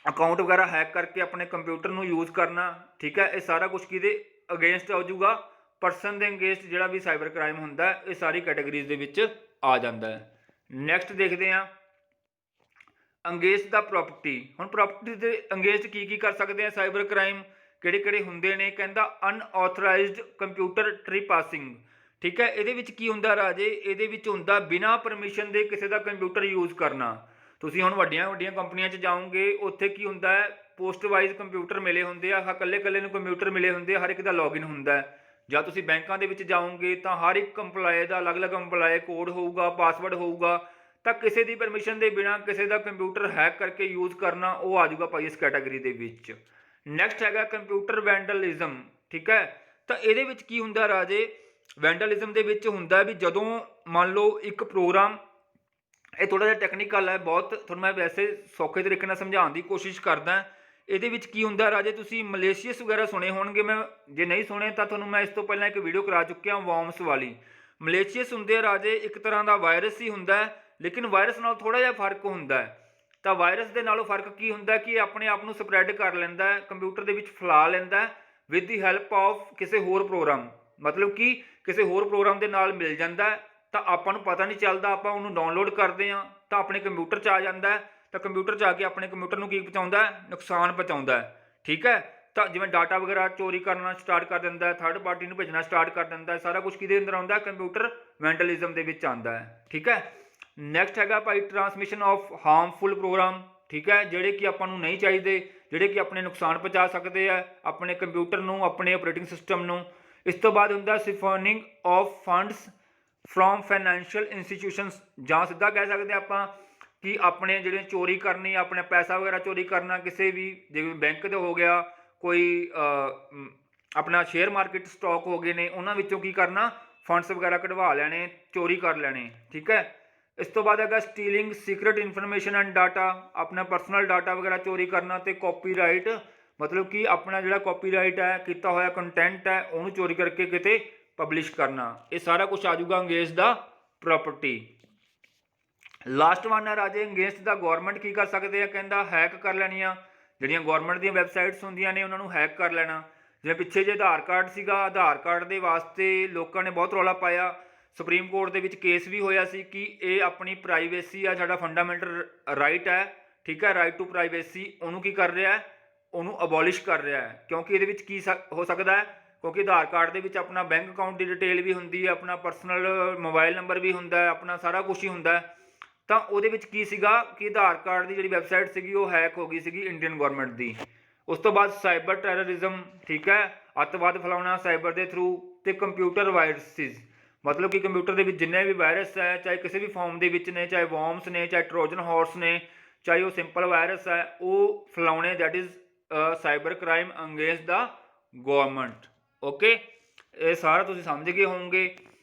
ਅਕਾਊਂਟ ਵਗੈਰਾ ਹੈਕ ਕਰਕੇ ਆਪਣੇ ਕੰਪਿਊਟਰ ਨੂੰ ਯੂਜ਼ ਕਰਨਾ, ਠੀਕ ਹੈ। ਇਹ ਸਾਰਾ ਕੁਝ ਕਿਹਦੇ ਅਗੇਂਸਟ ਹੋ ਜਾਊਗਾ, ਪਰਸਨ ਦੇ ਅਗੇਂਸਟ ਜਿਹੜਾ ਵੀ ਸਾਈਬਰ ਕ੍ਰਾਈਮ ਹੁੰਦਾ ਹੈ, ਇਹ ਸਾਰੀ ਕੈਟਾਗਰੀਜ਼ ਦੇ ਵਿੱਚ ਆ ਜਾਂਦਾ ਹੈ। ਨੈਕਸਟ ਦੇਖਦੇ ਹਾਂ ਅੰਗੇਂਸਟ ਦਾ ਪ੍ਰੋਪਰਟੀ। ਹੁਣ ਪ੍ਰੋਪਰਟੀ ਦੇ ਅੰਗੇਂਸਟ ਕੀ ਕਰ ਸਕਦੇ ਆ ਸਾਈਬਰ ਕ੍ਰਾਈਮ, ਕਿਹੜੇ ਕਿਹੜੇ ਹੁੰਦੇ ਨੇ, ਕਹਿੰਦਾ ਅਨਆਥੋਰਾਈਜ਼ਡ ਕੰਪਿਊਟਰ ਟ੍ਰੀਪਾਸਿੰਗ, ਠੀਕ ਹੈ। ਇਹਦੇ ਵਿੱਚ ਕੀ ਹੁੰਦਾ ਰਾਜੇ, ਇਹਦੇ ਵਿੱਚ ਹੁੰਦਾ ਬਿਨਾਂ ਪਰਮਿਸ਼ਨ ਦੇ ਕਿਸੇ ਦਾ ਕੰਪਿਊਟਰ ਯੂਜ਼ ਕਰਨਾ। ਤੁਸੀਂ ਹੁਣ ਵੱਡੀਆਂ ਵੱਡੀਆਂ ਕੰਪਨੀਆਂ 'ਚ ਜਾਓਗੇ, ਉੱਥੇ ਕੀ ਹੁੰਦਾ ਹੈ ਪੋਸਟ ਵਾਈਜ਼ ਕੰਪਿਊਟਰ ਮਿਲੇ ਹੁੰਦੇ ਆ, ਇਕੱਲੇ ਇਕੱਲੇ ਨੂੰ ਕੰਪਿਊਟਰ ਮਿਲੇ ਹੁੰਦੇ ਆ, ਹਰ ਇੱਕ ਦਾ ਲੌਗਇਨ ਹੁੰਦਾ ਹੈ। ਜਾਂ ਤੁਸੀਂ ਬੈਂਕਾਂ ਦੇ ਵਿੱਚ ਜਾਓਗੇ ਤਾਂ ਹਰ ਇੱਕ ਇੰਪਲਾਈ ਦਾ ਅਲੱਗ-ਅਲੱਗ ਇੰਪਲਾਈ ਕੋਡ ਹੋਊਗਾ, ਪਾਸਵਰਡ ਹੋਊਗਾ, ਤਾਂ ਕਿਸੇ ਦੀ ਪਰਮਿਸ਼ਨ ਦੇ ਬਿਨਾਂ ਕਿਸੇ ਦਾ ਕੰਪਿਊਟਰ ਹੈਕ ਕਰਕੇ ਯੂਜ਼ ਕਰਨਾ ਉਹ ਆ ਜਾਊਗਾ ਭਾਈ ਇਸ ਕੈਟਾਗਰੀ ਦੇ ਵਿੱਚ। ਨੈਕਸਟ ਹੈਗਾ ਕੰਪਿਊਟਰ ਵੈਂਡਲਿਜ਼ਮ, ਠੀਕ ਹੈ। ਤਾਂ ਇਹਦੇ ਵਿੱਚ ਕੀ ਹੁੰਦਾ ਰਾਜੇ, ਵੈਂਡਲਿਜ਼ਮ ਦੇ ਵਿੱਚ ਹੁੰਦਾ ਵੀ ਜਦੋਂ ਮੰਨ ਲਓ ਇੱਕ ਪ੍ਰੋਗਰਾਮ, ਇਹ ਥੋੜਾ ਜਿਹਾ ਟੈਕਨੀਕਲ ਹੈ ਬਹੁਤ, ਤੁਹਾਨੂੰ ਮੈਂ ਵੈਸੇ ਸੌਖੇ ਤਰੀਕੇ ਨਾਲ ਸਮਝਾਉਣ ਦੀ ਕੋਸ਼ਿਸ਼ ਕਰਦਾ। ਇਹਦੇ ਵਿੱਚ ਕੀ ਹੁੰਦਾ ਰਾਜੇ, ਤੁਸੀਂ ਮਲੇਸ਼ੀਅਸ ਵਗੈਰਾ ਸੁਣੇ ਹੋਣਗੇ, ਮੈਂ ਜੇ ਨਹੀਂ ਸੁਣੇ ਤਾਂ ਤੁਹਾਨੂੰ ਮੈਂ ਇਸ ਤੋਂ ਪਹਿਲਾਂ ਇੱਕ ਵੀਡੀਓ ਕਰਾ ਚੁੱਕਿਆ ਵਰਮਸ ਵਾਲੀ। ਮਲੇਸ਼ੀਅਸ ਹੁੰਦੇ ਆ ਰਾਜੇ, ਇੱਕ ਤਰ੍ਹਾਂ ਦਾ ਵਾਇਰਸ ਹੀ ਹੁੰਦਾ ਹੈ, ਲੇਕਿਨ ਵਾਇਰਸ ਨਾਲ ਥੋੜਾ ਜਿਹਾ ਫਰਕ ਹੁੰਦਾ ਹੈ। ਤਾਂ ਵਾਇਰਸ ਦੇ ਨਾਲੋਂ ਫਰਕ ਕੀ ਹੁੰਦਾ ਕਿ ਆਪਣੇ ਆਪ ਨੂੰ ਸਪਰੈਡ ਕਰ ਲੈਂਦਾ ਹੈ, ਕੰਪਿਊਟਰ ਦੇ ਵਿੱਚ ਫੈਲਾ ਲੈਂਦਾ ਵਿਦ ਦੀ ਹੈਲਪ ਆਫ ਕਿਸੇ ਹੋਰ ਪ੍ਰੋਗਰਾਮ, ਮਤਲਬ ਕਿ ਕਿਸੇ ਹੋਰ ਪ੍ਰੋਗਰਾਮ ਦੇ ਨਾਲ ਮਿਲ ਜਾਂਦਾ, ਤਾਂ ਆਪਾਂ ਨੂੰ ਪਤਾ ਨਹੀਂ ਚੱਲਦਾ, ਆਪਾਂ ਉਹਨੂੰ ਡਾਊਨਲੋਡ ਕਰਦੇ ਹਾਂ ਤਾਂ ਆਪਣੇ ਕੰਪਿਊਟਰ 'ਚ ਆ ਜਾਂਦਾ, ਤਾਂ ਕੰਪਿਊਟਰ 'ਚ ਆ ਕੇ ਆਪਣੇ ਕੰਪਿਊਟਰ ਨੂੰ ਕੀ ਪਹੁੰਚਾਉਂਦਾ, ਨੁਕਸਾਨ ਪਹੁੰਚਾਉਂਦਾ, ਠੀਕ ਹੈ। ਤਾਂ ਜਿਵੇਂ ਡਾਟਾ ਵਗੈਰਾ ਚੋਰੀ ਕਰਨਾ ਸਟਾਰਟ ਕਰ ਦਿੰਦਾ, ਥਰਡ ਪਾਰਟੀ ਨੂੰ ਭੇਜਣਾ ਸਟਾਰਟ ਕਰ ਦਿੰਦਾ, ਸਾਰਾ ਕੁਝ ਕਿਹਦੇ ਅੰਦਰ ਆਉਂਦਾ, ਕੰਪਿਊਟਰ ਵੈਂਡਲਿਜ਼ਮ ਦੇ ਵਿੱਚ ਆਉਂਦਾ ਹੈ, ਠੀਕ ਹੈ। ਨੈਕਸਟ ਹੈਗਾ ਭਾਈ ਟਰਾਂਸਮਿਸ਼ਨ ਆਫ ਹਾਰਮਫੁਲ ਪ੍ਰੋਗਰਾਮ, ਠੀਕ ਹੈ, ਜਿਹੜੇ ਕਿ ਆਪਾਂ ਨੂੰ ਨਹੀਂ ਚਾਹੀਦੇ, ਜਿਹੜੇ ਕਿ ਆਪਣੇ ਨੁਕਸਾਨ ਪਹੁੰਚਾ ਸਕਦੇ ਆ ਆਪਣੇ ਕੰਪਿਊਟਰ ਨੂੰ, ਆਪਣੇ ਆਪਰੇਟਿੰਗ ਸਿਸਟਮ ਨੂੰ। ਇਸ ਤੋਂ ਬਾਅਦ ਹੁੰਦਾ siphoning of funds from financial institutions, ਜਾਂ ਸਿੱਧਾ ਕਹਿ ਸਕਦੇ ਆਪਾਂ ਕਿ ਆਪਣੇ ਜਿਹੜੇ ਚੋਰੀ ਕਰਨੀ, ਆਪਣਾ ਪੈਸਾ ਵਗੈਰਾ ਚੋਰੀ ਕਰਨਾ ਕਿਸੇ ਵੀ, ਜਿਵੇਂ ਬੈਂਕ ਤੇ ਹੋ ਗਿਆ, ਕੋਈ ਆਪਣਾ ਸ਼ੇਅਰ ਮਾਰਕੀਟ ਸਟਾਕ ਹੋ ਗਏ ਨੇ, ਉਹਨਾਂ ਵਿੱਚੋਂ ਕੀ ਕਰਨਾ, ਫੰਡਸ ਵਗੈਰਾ ਕਢਵਾ ਲੈਣੇ, ਚੋਰੀ ਕਰ ਲੈਣੇ, ਠੀਕ ਹੈ। ਇਸ ਤੋਂ ਬਾਅਦ ਹੈਗਾ ਸਟੀਲਿੰਗ ਸੀਕਰਟ ਇਨਫੋਰਮੇਸ਼ਨ ਐਂਡ ਡਾਟਾ, ਆਪਣਾ ਪਰਸਨਲ ਡਾਟਾ ਵਗੈਰਾ ਚੋਰੀ ਕਰਨਾ, ਤੇ ਕਾਪੀਰਾਈਟ, ਮਤਲਬ ਕਿ ਆਪਣਾ ਜਿਹੜਾ ਕਾਪੀਰਾਈਟ ਹੈ, ਕੀਤਾ ਹੋਇਆ ਕੰਟੈਂਟ ਹੈ, ਉਹਨੂੰ ਚੋਰੀ ਕਰਕੇ ਕਿਤੇ ਪਬਲਿਸ਼ ਕਰਨਾ। ਇਹ ਸਾਰਾ ਕੁਝ ਆ ਜਾਊਗਾ ਅੰਗੇਂਸਟ ਦਾ ਪ੍ਰੋਪਰਟੀ। ਲਾਸਟ ਵਨ ਹੈ ਰਾਜੇ ਅੰਗੇਂਸਟ ਦਾ ਗਵਰਨਮੈਂਟ ਕੀ ਕਰ ਸਕਦੇ ਆ, ਕਹਿੰਦਾ ਹੈਕ ਕਰ ਲੈਣੀਆਂ, ਜਿਹੜੀਆਂ ਗਵਰਨਮੈਂਟ ਦੀਆਂ ਵੈਬਸਾਈਟਸ ਹੁੰਦੀਆਂ ਨੇ ਉਹਨਾਂ ਨੂੰ ਹੈਕ ਕਰ ਲੈਣਾ। ਜਿਵੇਂ ਪਿੱਛੇ ਜੇ ਆਧਾਰ ਕਾਰਡ ਸੀਗਾ, ਆਧਾਰ ਕਾਰਡ ਦੇ ਵਾਸਤੇ ਲੋਕਾਂ ਨੇ ਬਹੁਤ ਰੌਲਾ ਪਾਇਆ, ਸੁਪਰੀਮ ਕੋਰਟ ਦੇ ਵਿੱਚ ਕੇਸ ਵੀ ਹੋਇਆ ਸੀ ਕਿ ਇਹ ਆਪਣੀ ਪ੍ਰਾਈਵੇਸੀ ਆ, ਸਾਡਾ ਫੰਡਾਮੈਂਟਲ ਰਾਈਟ ਹੈ, ਠੀਕ ਹੈ, ਰਾਈਟ ਟੂ ਪ੍ਰਾਈਵੇਸੀ, ਉਹਨੂੰ ਕੀ ਕਰ ਰਿਹਾ, ਉਹਨੂੰ ਅਬੋਲਿਸ਼ ਕਰ ਰਿਹਾ ਹੈ। ਕਿਉਂਕਿ ਇਹਦੇ ਵਿੱਚ ਕੀ ਹੋ ਸਕਦਾ ਹੈ, ਕਿਉਂਕਿ ਆਧਾਰ ਕਾਰਡ ਦੇ ਵਿੱਚ ਆਪਣਾ ਬੈਂਕ ਅਕਾਊਂਟ ਦੀ ਡਿਟੇਲ ਵੀ ਹੁੰਦੀ ਹੈ, ਆਪਣਾ ਪਰਸਨਲ ਮੋਬਾਈਲ ਨੰਬਰ ਵੀ ਹੁੰਦਾ ਹੈ, ਆਪਣਾ ਸਾਰਾ ਕੁਝ ਹੀ ਹੁੰਦਾ ਹੈ। ਤਾਂ ਉਹਦੇ ਵਿੱਚ ਕੀ ਸੀਗਾ ਕਿ ਆਧਾਰ ਕਾਰਡ ਦੀ ਜਿਹੜੀ ਵੈਬਸਾਈਟ ਸੀਗੀ ਉਹ ਹੈਕ ਹੋ ਗਈ ਸੀਗੀ ਇੰਡੀਅਨ ਗਵਰਨਮੈਂਟ ਦੀ। ਉਸ ਤੋਂ ਬਾਅਦ ਸਾਈਬਰ ਟੈਰਰਿਜ਼ਮ, ਠੀਕ ਹੈ, ਅੱਤਵਾਦ ਫੈਲਾਉਣਾ ਸਾਈਬਰ ਦੇ ਥਰੂ, ਤੇ ਕੰਪਿਊਟਰ ਵਾਇਰਸਿਸ, ਮਤਲਬ ਕਿ ਕੰਪਿਊਟਰ ਦੇ ਵਿੱਚ ਜਿੰਨੇ ਵੀ ਵਾਇਰਸ ਹੈ, ਚਾਹੇ ਕਿਸੇ ਵੀ ਫਾਰਮ ਦੇ ਵਿੱਚ ਨੇ, ਚਾਹੇ ਵਰਮਸ ਨੇ, ਚਾਹੇ ਟਰੋਜਨ ਹਾਰਸ ਨੇ, ਚਾਹੇ ਉਹ ਸਿੰਪਲ ਵਾਇਰਸ ਹੈ, ਉਹ ਫੈਲਾਉਣੇ, that is cyber crime against the government. Okay, ਇਹ ਸਾਰਾ ਤੁਸੀਂ ਸਮਝ ਗਏ ਹੋਵੋਗੇ।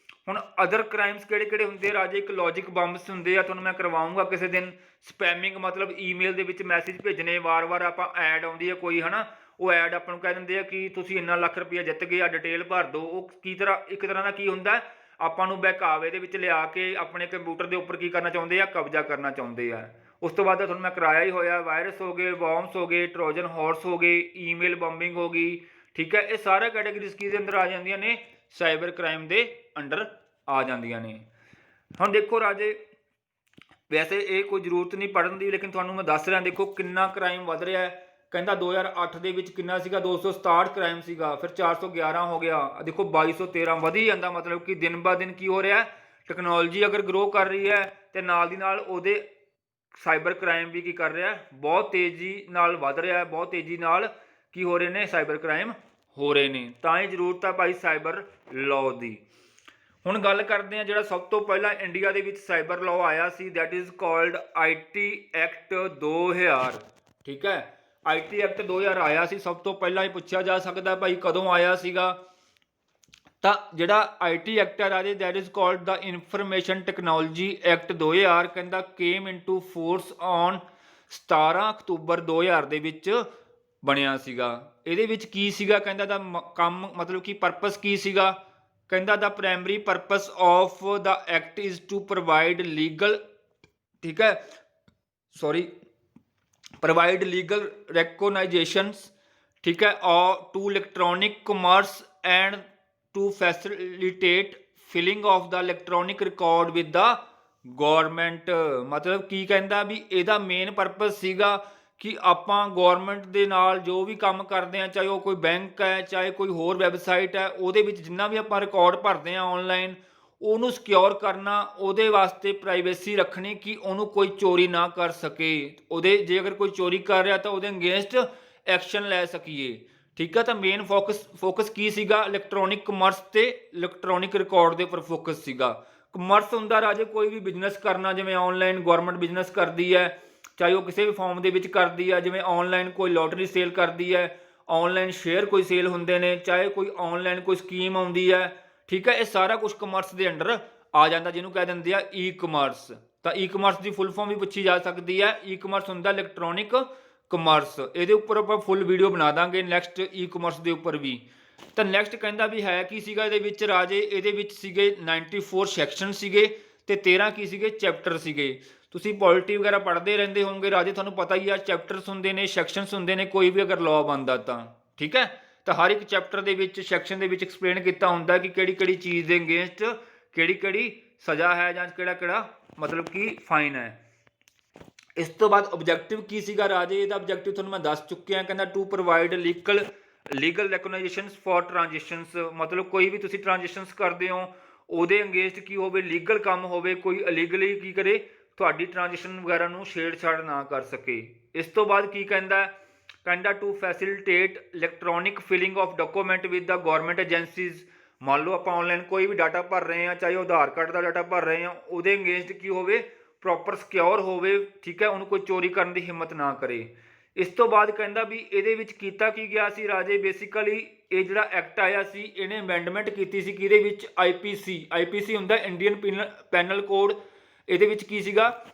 ਹੁਣ ਅਦਰ ਕ੍ਰਾਈਮਸ ਕਿਹੜੇ ਕਿਹੜੇ ਹੁੰਦੇ ਰਾਜੇ, ਇੱਕ ਲੌਜਿਕ ਬੰਬਸ ਹੁੰਦੇ ਆ, ਤੁਹਾਨੂੰ ਮੈਂ ਕਰਵਾਊਂਗਾ ਕਿਸੇ ਦਿਨ। ਸਪੈਮਿੰਗ, ਮਤਲਬ ਈਮੇਲ ਦੇ ਵਿੱਚ ਮੈਸੇਜ ਭੇਜਣੇ, ਵਾਰ-ਵਾਰ ਆਪਾਂ ਐਡ ਆਉਂਦੀ ਹੈ ਕੋਈ, ਹੈ ਨਾ, ਉਹ ਐਡ ਆਪਾਂ ਨੂੰ ਕਹਿ ਦਿੰਦੇ ਆ ਕਿ ਤੁਸੀਂ ਇੰਨਾ ਲੱਖ ਰੁਪਈਆ ਜਿੱਤ ਗਏ ਆ, ਡਿਟੇਲ ਭਰ ਦਿਓ। ਉਹ ਕੀ ਤਰ੍ਹਾਂ, ਇੱਕ ਤਰ੍ਹਾਂ ਦਾ ਕੀ ਹੁੰਦਾ, ਆਪਾਂ ਨੂੰ ਬਹਿਕਾਵੇ ਦੇ ਵਿੱਚ ਲਿਆ ਕੇ ਆਪਣੇ ਕੰਪਿਊਟਰ ਦੇ ਉੱਪਰ ਕੀ ਕਰਨਾ ਚਾਹੁੰਦੇ ਆ, ਕਬਜ਼ਾ ਕਰਨਾ ਚਾਹੁੰਦੇ ਆ। ਉਸ ਤੋਂ ਬਾਅਦ ਤੁਹਾਨੂੰ ਮੈਂ ਕਰਾਇਆ ਹੀ ਹੋਇਆ, ਵਾਇਰਸ ਹੋ ਗਏ, ਵਰਮਸ ਹੋ ਗਏ, ਟਰੋਜਨ ਹਾਰਸ ਹੋ ਗਏ, ਈਮੇਲ ਬੰਬਿੰਗ ਹੋ ਗਈ, ਠੀਕ ਹੈ। ਇਹ ਸਾਰੇ ਕੈਟੇਗਰੀਜ਼ ਕਿਹਦੇ ਅੰਦਰ ਆ ਜਾਂਦੀਆਂ ਨੇ, ਸਾਈਬਰ ਕ੍ਰਾਈਮ ਦੇ ਅੰਡਰ ਆ ਜਾਂਦੀਆਂ ਨੇ। ਹੁਣ ਦੇਖੋ ਰਾਜੇ, ਵੈਸੇ ਇਹ ਕੋਈ ਜ਼ਰੂਰਤ ਨਹੀਂ ਪੜ੍ਹਨ ਦੀ, ਲੇਕਿਨ ਤੁਹਾਨੂੰ ਮੈਂ ਦੱਸ ਰਿਹਾ, ਦੇਖੋ ਕਿੰਨਾ ਕ੍ਰਾਈਮ ਵੱਧ ਰਿਹਾ ਹੈ। ਕਹਿੰਦਾ 2008 ਦੇ ਵਿੱਚ ਕਿੰਨਾ ਸੀਗਾ 267 ਕ੍ਰਾਈਮ ਸੀਗਾ, ਫਿਰ 411 ਹੋ ਗਿਆ, ਦੇਖੋ 2213 ਵਧੀ ਜਾਂਦਾ। ਮਤਲਬ ਕਿ ਦਿਨ ਬ ਦਿਨ ਕੀ ਹੋ ਰਿਹਾ, ਟੈਕਨੋਲੋਜੀ ਅਗਰ ਗਰੋ ਕਰ ਰਹੀ ਹੈ ਤੇ ਨਾਲ ਦੀ ਨਾਲ ਉਹਦੇ ਸਾਈਬਰ ਕ੍ਰਾਈਮ ਵੀ ਕੀ ਕਰ ਰਿਹਾ, ਬਹੁਤ ਤੇਜ਼ੀ ਨਾਲ ਵੱਧ ਰਿਹਾ ਹੈ, ਬਹੁਤ ਤੇਜ਼ੀ ਨਾਲ ਕੀ ਹੋ ਰਹੇ ਨੇ, ਸਾਈਬਰ ਕ੍ਰਾਈਮ ਹੋ ਰਹੇ ਨੇ। ਤਾਂ ਹੀ ਜ਼ਰੂਰਤ ਹੈ ਭਾਈ ਸਾਈਬਰ ਲਾਅ ਦੀ। ਹੁਣ ਗੱਲ ਕਰਦੇ ਹਾਂ ਜਿਹੜਾ ਸਭ ਤੋਂ ਪਹਿਲਾਂ ਇੰਡੀਆ ਦੇ ਵਿੱਚ ਸਾਈਬਰ ਲਾਅ ਆਇਆ ਸੀ, that is called IT act 2000। ਠੀਕ ਹੈ, IT ਐਕਟ 2000 ਆਇਆ ਸੀ ਸਭ ਤੋਂ ਪਹਿਲਾਂ। ਹੀ ਪੁੱਛਿਆ ਜਾ ਸਕਦਾ ਭਾਈ ਕਦੋਂ ਆਇਆ ਸੀਗਾ, ਤਾਂ ਜਿਹੜਾ IT ਐਕਟ ਹੈ ਰਾਜੇ that is called the information technology act 2000 ਕਹਿੰਦਾ came into force on 17 October 2000 ਦੇ ਵਿੱਚ ਬਣਿਆ ਸੀਗਾ। ਇਹਦੇ ਵਿੱਚ ਕੀ ਸੀਗਾ ਕਹਿੰਦਾ ਦਾ ਕੰਮ, ਮਤਲਬ ਕਿ ਪਰਪਸ ਕੀ ਸੀਗਾ, ਕਹਿੰਦਾ the primary purpose of the act is to provide legal, ਠੀਕ ਹੈ, ਸੌਰੀ, ਪ੍ਰੋਵਾਈਡ ਲੀਗਲ ਰੈਕੋਗਨਾਈਜੇਸ਼ਨਸ, ਠੀਕ ਹੈ, to electronic commerce and to facilitate filing of the electronic record with the government. ਮਤਲਬ ਕੀ ਕਹਿੰਦਾ ਵੀ ਇਹਦਾ ਮੇਨ ਪਰਪਸ ਸੀਗਾ ਕਿ ਆਪਾਂ ਗੌਰਮੈਂਟ ਦੇ ਨਾਲ ਜੋ ਵੀ ਕੰਮ ਕਰਦੇ ਹਾਂ, ਚਾਹੇ ਉਹ ਕੋਈ ਬੈਂਕ ਹੈ, ਚਾਹੇ ਕੋਈ ਹੋਰ ਵੈਬਸਾਈਟ ਹੈ, ਉਹਦੇ ਵਿੱਚ ਜਿੰਨਾ ਵੀ ਆਪਾਂ ਰਿਕਾਰਡ ਭਰਦੇ ਹਾਂ ਆਨਲਾਈਨ, ਉਹਨੂੰ ਸਿਕਿਉਰ ਕਰਨਾ, ਉਹਦੇ ਵਾਸਤੇ ਪ੍ਰਾਈਵੇਸੀ ਰੱਖਣੀ ਕਿ ਉਹਨੂੰ ਕੋਈ ਚੋਰੀ ਨਾ ਕਰ ਸਕੇ। ਉਹਦੇ ਜੇ ਅਗਰ ਕੋਈ ਚੋਰੀ ਕਰ ਰਿਹਾ ਤਾਂ ਉਹਦੇ ਅਗੇਂਸਟ ਐਕਸ਼ਨ ਲੈ ਸਕੀਏ। ਠੀਕ ਹੈ, ਤਾਂ ਮੇਨ ਫੋਕਸ ਕੀ ਸੀਗਾ, ਇਲੈਕਟ੍ਰੋਨਿਕ ਕਮਰਸ ਤੇ ਇਲੈਕਟ੍ਰੋਨਿਕ ਰਿਕਾਰਡ ਦੇ ਉੱਪਰ ਫੋਕਸ ਸੀਗਾ। ਕਮਰਸ ਹੁੰਦਾ ਰਾਜੇ ਕੋਈ ਵੀ ਬਿਜ਼ਨਸ ਕਰਨਾ, ਜਿਵੇਂ ਆਨਲਾਈਨ ਗੌਰਮੈਂਟ ਬਿਜ਼ਨਸ ਕਰਦੀ ਹੈ, ਚਾਹੇ ਉਹ ਕਿਸੇ ਵੀ ਫਾਰਮ ਦੇ ਵਿੱਚ ਕਰਦੀ ਹੈ, ਜਿਵੇਂ ਆਨਲਾਈਨ ਕੋਈ ਲੋਟਰੀ ਸੇਲ ਕਰਦੀ ਹੈ, ਆਨਲਾਈਨ ਸ਼ੇਅਰ ਕੋਈ ਸੇਲ ਹੁੰਦੇ ਨੇ, ਚਾਹੇ ਕੋਈ ਆਨਲਾਈਨ ਕੋਈ ਸਕੀਮ ਆਉਂਦੀ ਹੈ। ਠੀਕ ਹੈ, ਇਹ ਸਾਰਾ ਕੁਝ ਕਮਰਸ ਦੇ ਅੰਡਰ ਆ ਜਾਂਦਾ, ਜਿਹਨੂੰ ਕਹਿ ਦਿੰਦੇ ਆ ਈ ਕਮਰਸ। ਤਾਂ ਈ ਕਮਰਸ ਦੀ ਫੁੱਲ ਫਾਰਮ ਵੀ ਪੁੱਛੀ ਜਾ ਸਕਦੀ ਹੈ। ਈ ਕਮਰਸ ਹੁੰਦਾ ਇਲੈਕਟ੍ਰੋਨਿਕ ਕਮਰਸ। ਇਹਦੇ ਉੱਪਰ ਆਪਾਂ ਫੁੱਲ ਵੀਡੀਓ ਬਣਾ ਦਾਂਗੇ ਨੈਕਸਟ ਈ ਕਮਰਸ ਦੇ ਉੱਪਰ ਵੀ। ਤਾਂ ਨੈਕਸਟ ਕਹਿੰਦਾ ਵੀ ਹੈ ਕੀ ਸੀਗਾ ਇਹਦੇ ਵਿੱਚ ਰਾਜੇ, ਇਹਦੇ ਵਿੱਚ ਸੀਗੇ 94 ਸੈਕਸ਼ਨ ਸੀਗੇ ਤੇ 13 ਕੀ ਸੀਗੇ, ਚੈਪਟਰ ਸੀਗੇ। ਤੁਸੀਂ ਪੋਲਿਟੀ ਵਗੈਰਾ ਪੜ੍ਹਦੇ ਰਹਿੰਦੇ ਹੋਵੋਗੇ ਰਾਜੇ, ਤੁਹਾਨੂੰ ਪਤਾ ਹੀ ਆ ਚੈਪਟਰਸ ਹੁੰਦੇ ਨੇ, ਸੈਕਸ਼ਨਸ ਹੁੰਦੇ ਨੇ, ਕੋਈ ਵੀ ਅਗਰ ਲਾਅ ਬਣਦਾ ਤਾਂ। ਠੀਕ ਹੈ, ਤਾਂ ਹਰ ਇੱਕ ਚੈਪਟਰ ਦੇ ਵਿੱਚ, ਸੈਕਸ਼ਨ ਦੇ ਵਿੱਚ ਐਕਸਪਲੇਨ ਕੀਤਾ ਹੁੰਦਾ ਕਿ ਕਿਹੜੀ ਕਿਹੜੀ ਚੀਜ਼ ਦੇ ਅਗੇਂਸਟ ਕਿਹੜੀ ਕਿਹੜੀ ਸਜ਼ਾ ਹੈ ਜਾਂ ਕਿਹੜਾ ਕਿਹੜਾ ਮਤਲਬ ਕਿ ਫਾਈਨ ਹੈ। ਇਸ ਤੋਂ ਬਾਅਦ ਆਬਜੈਕਟਿਵ ਕੀ ਸੀਗਾ ਰਾਜੇ, ਇਹਦਾ ਆਬਜੈਕਟਿਵ ਤੁਹਾਨੂੰ ਮੈਂ ਦੱਸ ਚੁੱਕਿਆ, ਕਹਿੰਦਾ to provide legal recognisations for transactions. ਮਤਲਬ ਕੋਈ ਵੀ ਤੁਸੀਂ ਟ੍ਰਾਂਜੈਕਸ਼ਨਸ ਕਰਦੇ ਹੋ ਉਹਦੇ ਅਗੇਂਸਟ ਕੀ ਹੋਵੇ, ਲੀਗਲ ਕੰਮ ਹੋਵੇ, ਕੋਈ ਇਲੀਗਲੀ ਕੀ ਕਰੇ, ਤੁਹਾਡੀ ਟ੍ਰਾਂਜੈਕਸ਼ਨ ਵਗੈਰਾ ਨੂੰ ਛੇੜਛਾੜ ਨਾ ਕਰ ਸਕੇ। ਇਸ ਤੋਂ ਬਾਅਦ ਕੀ ਕਹਿੰਦਾ, ਕਹਿੰਦਾ to facilitate electronic filing of document with the government agencies. ਮੰਨ ਲਓ ਆਪਾਂ ਆਨਲਾਈਨ ਕੋਈ ਵੀ ਡਾਟਾ ਭਰ ਰਹੇ ਹਾਂ, ਚਾਹੇ ਉਹ ਆਧਾਰ ਕਾਰਡ ਦਾ ਡਾਟਾ ਭਰ ਰਹੇ ਹਾਂ, ਉਹਦੇ ਅਗੇਂਸਟ ਕੀ ਹੋਵੇ, ਪ੍ਰੋਪਰ ਸਿਕਿਉਰ ਹੋਵੇ। ਠੀਕ ਹੈ, ਉਹਨੂੰ ਕੋਈ ਚੋਰੀ ਕਰਨ ਦੀ ਹਿੰਮਤ ਨਾ ਕਰੇ। ਇਸ ਤੋਂ ਬਾਅਦ ਕਹਿੰਦਾ ਵੀ ਇਹਦੇ ਵਿੱਚ ਕੀਤਾ ਕੀ ਗਿਆ ਸੀ ਰਾਜੇ, ਬੇਸਿਕਲੀ ਇਹ ਜਿਹੜਾ ਐਕਟ ਆਇਆ ਸੀ ਇਹਨੇ ਅਮੈਂਡਮੈਂਟ ਕੀਤੀ ਸੀ ਕਿਹਦੇ ਵਿੱਚ, ਆਈਪੀਸੀ ਹੁੰਦਾ ਇੰਡੀਅਨ ਪੈਨਲ ਕੋਡ। ਇਹਦੇ ਵਿੱਚ ਕੀ ਸੀਗਾ,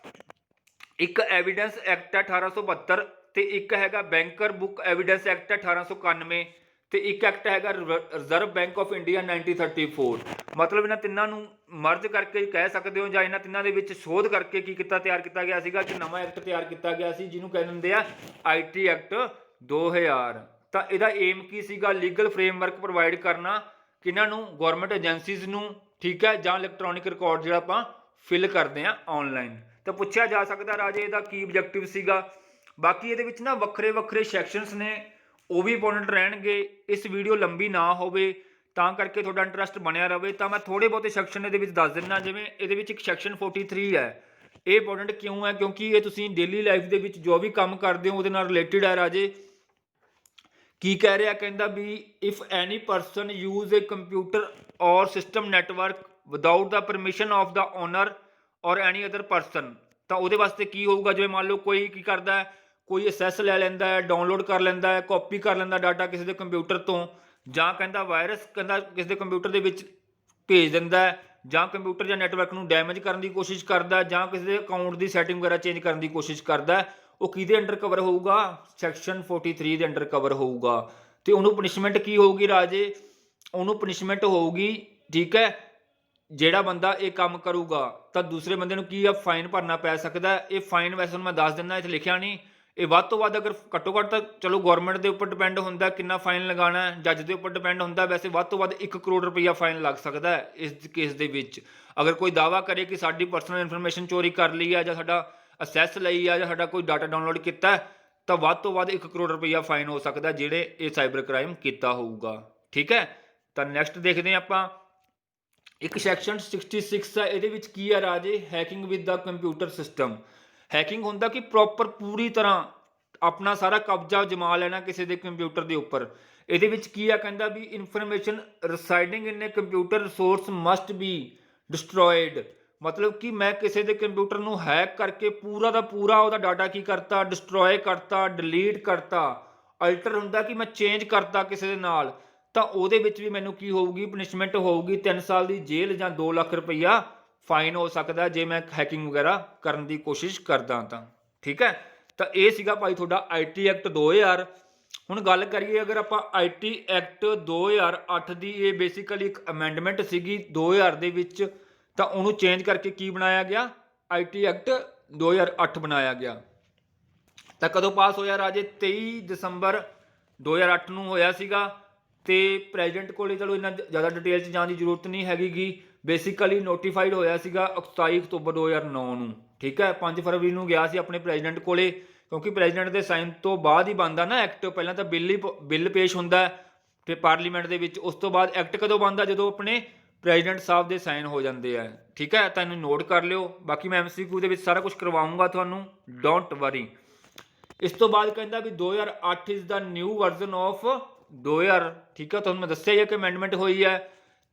ਇੱਕ ਐਵੀਡੈਂਸ ਐਕਟ ਹੈ 1872 ਤੇ ਇੱਕ ਹੈਗਾ ਬੈਂਕਰ ਬੁੱਕ ਐਵੀਡੈਂਸ ਐਕਟ ਹੈ 1891 ਤੇ ਇੱਕ ਐਕਟ ਹੈਗਾ ਰਿਜ਼ਰਵ ਬੈਂਕ ਆਫ ਇੰਡੀਆ 1934। ਮਤਲਬ ਇਹਨਾਂ ਤਿੰਨਾਂ ਨੂੰ ਮਰਜ ਕਰਕੇ ਕਹਿ ਸਕਦੇ ਹੋ, ਜਾਂ ਇਹਨਾਂ ਤਿੰਨਾਂ ਦੇ ਵਿੱਚ ਸੋਧ ਕਰਕੇ ਕੀ ਕੀਤਾ, ਤਿਆਰ ਕੀਤਾ ਗਿਆ ਸੀਗਾ ਕਿ ਨਵਾਂ ਐਕਟ ਤਿਆਰ ਕੀਤਾ ਗਿਆ ਸੀ ਜਿਹਨੂੰ ਕਹਿ ਦਿੰਦੇ ਆ IT ਐਕਟ 2000। ਤਾਂ ਇਹਦਾ ਏਮ ਕੀ ਸੀਗਾ, ਲੀਗਲ ਫਰੇਮਵਰਕ ਪ੍ਰੋਵਾਈਡ ਕਰਨਾ ਕਿਹਨਾਂ ਨੂੰ, ਗੌਰਮੈਂਟ ਏਜੰਸੀਜ਼ ਨੂੰ। ਠੀਕ ਹੈ, ਜਾਂ ਇਲੈਕਟ੍ਰੋਨਿਕ ਰਿਕਾਰਡ ਜਿਹੜਾ ਆਪਾਂ ਫਿਲ ਕਰਦੇ ਆ ਆਨਲਾਈਨ। ਤਾਂ ਪੁੱਛਿਆ ਜਾ ਸਕਦਾ ਰਾਜੇ ਇਹਦਾ ਕੀ ਆਬਜੈਕਟਿਵ ਸੀਗਾ। ਬਾਕੀ ਇਹਦੇ ਵਿੱਚ ਨਾ ਵੱਖਰੇ ਵੱਖਰੇ ਸੈਕਸ਼ਨਸ ਨੇ, ਉਹ ਵੀ ਇੰਪੋਰਟੈਂਟ ਰਹਿਣਗੇ। ਇਸ ਵੀਡੀਓ ਲੰਬੀ ਨਾ ਹੋਵੇ ਤਾਂ ਕਰਕੇ ਤੁਹਾਡਾ ਇੰਟਰਸਟ ਬਣਿਆ ਰਹੇ, ਤਾਂ ਮੈਂ ਥੋੜੇ ਬਹੁਤੇ ਸੈਕਸ਼ਨ ਇਹਦੇ ਵਿੱਚ ਦੱਸ ਦਿੰਦਾ। ਜਿਵੇਂ ਇਹਦੇ ਵਿੱਚ ਇੱਕ ਸੈਕਸ਼ਨ 43 ਹੈ, ਇਹ ਇੰਪੋਰਟੈਂਟ ਕਿਉਂ ਹੈ, ਕਿਉਂਕਿ ਇਹ ਤੁਸੀਂ ਡੇਲੀ ਲਾਈਫ ਦੇ ਵਿੱਚ ਜੋ ਵੀ ਕੰਮ ਕਰਦੇ ਹੋ ਉਹਦੇ ਨਾਲ ਰਿਲੇਟਿਡ ਹੈ ਰਾਜੇ। ਕੀ ਕਹਿ ਰਿਹਾ, ਕਹਿੰਦਾ ਵੀ if any person use a computer or system network without the permission of the owner or any other person, ਤਾਂ ਉਹਦੇ ਵਾਸਤੇ ਕੀ ਹੋਊਗਾ, ਜਿਵੇਂ ਮੰਨ ਲਓ ਕੋਈ ਕੀ ਕਰਦਾ, ਕੋਈ ਅਸੈਸ ਲੈ ਲੈਂਦਾ ਹੈ, ਡਾਊਨਲੋਡ ਕਰ ਲੈਂਦਾ ਹੈ, ਕਾਪੀ ਕਰ ਲੈਂਦਾ ਡਾਟਾ ਕਿਸੇ ਦੇ ਕੰਪਿਊਟਰ ਤੋਂ, ਜਾਂ ਕਹਿੰਦਾ ਵਾਇਰਸ ਕਹਿੰਦਾ ਕਿਸੇ ਦੇ ਕੰਪਿਊਟਰ ਦੇ ਵਿੱਚ ਭੇਜ ਦਿੰਦਾ ਹੈ, ਜਾਂ ਕੰਪਿਊਟਰ ਜਾਂ ਨੈਟਵਰਕ ਨੂੰ ਡੈਮੇਜ ਕਰਨ ਦੀ ਕੋਸ਼ਿਸ਼ ਕਰਦਾ, ਜਾਂ ਕਿਸੇ ਦੇ ਅਕਾਊਂਟ ਦੀ ਸੈਟਿੰਗ ਵਗੈਰਾ ਚੇਂਜ ਕਰਨ ਦੀ ਕੋਸ਼ਿਸ਼ ਕਰਦਾ, ਉਹ ਕਿਹਦੇ ਅੰਡਰ ਕਵਰ ਹੋਊਗਾ, ਸੈਕਸ਼ਨ 43 ਦੇ ਅੰਡਰ ਕਵਰ ਹੋਊਗਾ। ਤੇ ਉਹਨੂੰ ਪਨਿਸ਼ਮੈਂਟ ਕੀ ਹੋਊਗੀ ਰਾਜੇ, ਉਹਨੂੰ ਪਨਿਸ਼ਮੈਂਟ ਹੋਊਗੀ, ਠੀਕ ਹੈ, ਜਿਹੜਾ ਬੰਦਾ ਇਹ ਕੰਮ ਕਰੂਗਾ ਤਾਂ ਦੂਸਰੇ ਬੰਦੇ ਨੂੰ ਕੀ ਆ, ਫਾਈਨ ਭਰਨਾ ਪੈ ਸਕਦਾ। ਇਹ ਫਾਈਨ ਵੈਸੇ ਮੈਂ ਦੱਸ ਦਿੰਦਾ, ਇੱਥੇ ਲਿਖਿਆ ਨਹੀਂ, ਇਹ ਵੱਧ ਤੋਂ ਵੱਧ ਅਗਰ ਘੱਟੋ ਘੱਟ ਤਾਂ ਚਲੋ ਗਵਰਨਮੈਂਟ ਦੇ ਉੱਪਰ ਡਿਪੈਂਡ ਹੁੰਦਾ ਕਿੰਨਾ ਫਾਈਨ ਲਗਾਉਣਾ ਹੈ, ਜੱਜ ਦੇ ਉੱਪਰ ਡਿਪੈਂਡ ਹੁੰਦਾ। ਵੈਸੇ ਵੱਧ ਤੋਂ ਵੱਧ 1 ਕਰੋੜ ਰੁਪਈਆ ਫਾਈਨ ਲੱਗ ਸਕਦਾ ਹੈ ਇਸ ਕੇਸ ਦੇ ਵਿੱਚ। ਅਗਰ ਕੋਈ ਦਾਅਵਾ ਕਰੇ ਕਿ ਸਾਡੀ ਪਰਸਨਲ ਇਨਫੋਰਮੇਸ਼ਨ ਚੋਰੀ ਕਰ ਲਈ ਹੈ, ਜਾਂ ਸਾਡਾ ਅਸੈਸ ਲਈ ਆ, ਜਾਂ ਸਾਡਾ ਕੋਈ ਡਾਟਾ ਡਾਊਨਲੋਡ ਕੀਤਾ, ਤਾਂ ਵੱਧ ਤੋਂ ਵੱਧ 1 ਕਰੋੜ ਰੁਪਈਆ ਫਾਈਨ ਹੋ ਸਕਦਾ ਜਿਹੜੇ ਇਹ ਸਾਈਬਰ ਕ੍ਰਾਈਮ ਕੀਤਾ ਹੋਊਗਾ। ਠੀਕ ਹੈ, ਤਾਂ ਨੈਕਸਟ ਦੇਖਦੇ ਹਾਂ ਆਪਾਂ। ਇੱਕ ਸੈਕਸ਼ਨ 66 ਹੈ, ਇਹਦੇ ਵਿੱਚ ਕੀ ਹੈ ਰਾਜੇ, hacking with the computer system. Hacking ਹੁੰਦਾ ਕਿ ਪ੍ਰੋਪਰ ਪੂਰੀ ਤਰ੍ਹਾਂ ਆਪਣਾ ਸਾਰਾ ਕਬਜ਼ਾ ਜਮਾ ਲੈਣਾ ਕਿਸੇ ਦੇ ਕੰਪਿਊਟਰ ਦੇ ਉੱਪਰ। ਇਹਦੇ ਵਿੱਚ ਕੀ ਆ, ਕਹਿੰਦਾ ਵੀ information residing in a computer resource must be destroyed. ਮਤਲਬ ਕਿ ਮੈਂ ਕਿਸੇ ਦੇ ਕੰਪਿਊਟਰ ਨੂੰ ਹੈਕ ਕਰਕੇ ਪੂਰਾ ਦਾ ਪੂਰਾ ਉਹਦਾ ਡਾਟਾ ਕੀ ਕਰਤਾ, ਡਿਸਟਰੋਏ ਕਰਤਾ, ਡਿਲੀਟ ਕਰਤਾ। ਅਲਟਰ ਹੁੰਦਾ ਕਿ ਮੈਂ ਚੇਂਜ ਕਰਤਾ ਕਿਸੇ ਦੇ ਨਾਲ, ਤਾਂ ਉਹਦੇ ਵਿੱਚ ਵੀ ਮੈਨੂੰ ਕੀ ਹੋਊਗੀ, ਪਨਿਸ਼ਮੈਂਟ ਹੋਊਗੀ 3 ਸਾਲ ਦੀ ਜੇਲ੍ਹ ਜਾਂ 2 ਲੱਖ ਰੁਪਈਆ ਫਾਈਨ ਹੋ ਸਕਦਾ ਜੇ ਮੈਂ ਹੈਕਿੰਗ ਵਗੈਰਾ ਕਰਨ ਦੀ ਕੋਸ਼ਿਸ਼ ਕਰਦਾ ਤਾਂ। ਠੀਕ ਹੈ, ਤਾਂ ਇਹ ਸੀਗਾ ਭਾਈ ਤੁਹਾਡਾ IT ਐਕਟ 2000। ਹੁਣ ਗੱਲ ਕਰੀਏ ਅਗਰ ਆਪਾਂ IT ਐਕਟ 2008 ਦੀ, ਇਹ ਬੇਸਿਕਲੀ ਇੱਕ ਅਮੈਂਡਮੈਂਟ ਸੀਗੀ 2000 ਦੇ ਵਿੱਚ, ਤਾਂ ਉਹਨੂੰ ਚੇਂਜ ਕਰਕੇ ਕੀ ਬਣਾਇਆ ਗਿਆ, IT ਐਕਟ 2008 ਬਣਾਇਆ ਗਿਆ। ਤਾਂ ਕਦੋਂ ਪਾਸ ਹੋਇਆ ਰਾਜੇ, 23 ਦਸੰਬਰ 2008 ਨੂੰ ਹੋਇਆ ਸੀਗਾ। ਤੇ ਪ੍ਰੈਜ਼ੀਡੈਂਟ ਕੋਲੇ ਚਲੋ ਇੰਨਾ ਜ਼ਿਆਦਾ ਡਿਟੇਲ 'ਚ ਜਾਣ ਦੀ ਜ਼ਰੂਰਤ ਨਹੀਂ ਹੈਗੀ ਗੀ। ਬੇਸਿਕਲੀ ਨੋਟੀਫਾਈਡ ਹੋਇਆ ਸੀਗਾ 27 ਅਕਤੂਬਰ 2009 ਨੂੰ। ਠੀਕ ਹੈ, 5 ਫਰਵਰੀ ਨੂੰ ਗਿਆ ਸੀ ਆਪਣੇ ਪ੍ਰੈਜ਼ੀਡੈਂਟ ਕੋਲੇ, ਕਿਉਂਕਿ ਪ੍ਰੈਜ਼ੀਡੈਂਟ ਦੇ ਸਾਈਨ ਤੋਂ ਬਾਅਦ ਹੀ ਬਣਦਾ ਨਾ ਐਕਟ। ਪਹਿਲਾਂ ਤਾਂ ਬਿੱਲ ਪੇਸ਼ ਹੁੰਦਾ ਤੇ ਪਾਰਲੀਮੈਂਟ ਦੇ ਵਿੱਚ, ਉਸ ਤੋਂ ਬਾਅਦ ਐਕਟ ਕਦੋਂ ਬਣਦਾ, ਜਦੋਂ ਆਪਣੇ ਪ੍ਰੈਜ਼ੀਡੈਂਟ ਸਾਹਿਬ ਦੇ ਸਾਈਨ ਹੋ ਜਾਂਦੇ ਆ। ਠੀਕ ਹੈ, ਤਾਂ ਇਹਨੂੰ ਨੋਟ ਕਰ ਲਿਓ। ਬਾਕੀ ਮੈਂ MCQ ਦੇ ਵਿੱਚ ਸਾਰਾ ਕੁਝ ਕਰਵਾਊਂਗਾ ਤੁਹਾਨੂੰ, ਡੋਂਟ ਵਰੀ। ਇਸ ਤੋਂ ਬਾਅਦ ਕਹਿੰਦਾ ਵੀ 2008 is the new version of 2000। ਠੀਕ ਹੈ, ਤੁਹਾਨੂੰ ਮੈਂ ਦੱਸਿਆ ਹੀ ਹੈ ਕਿ ਅਮੈਂਡਮੈਂਟ ਹੋਈ ਹੈ।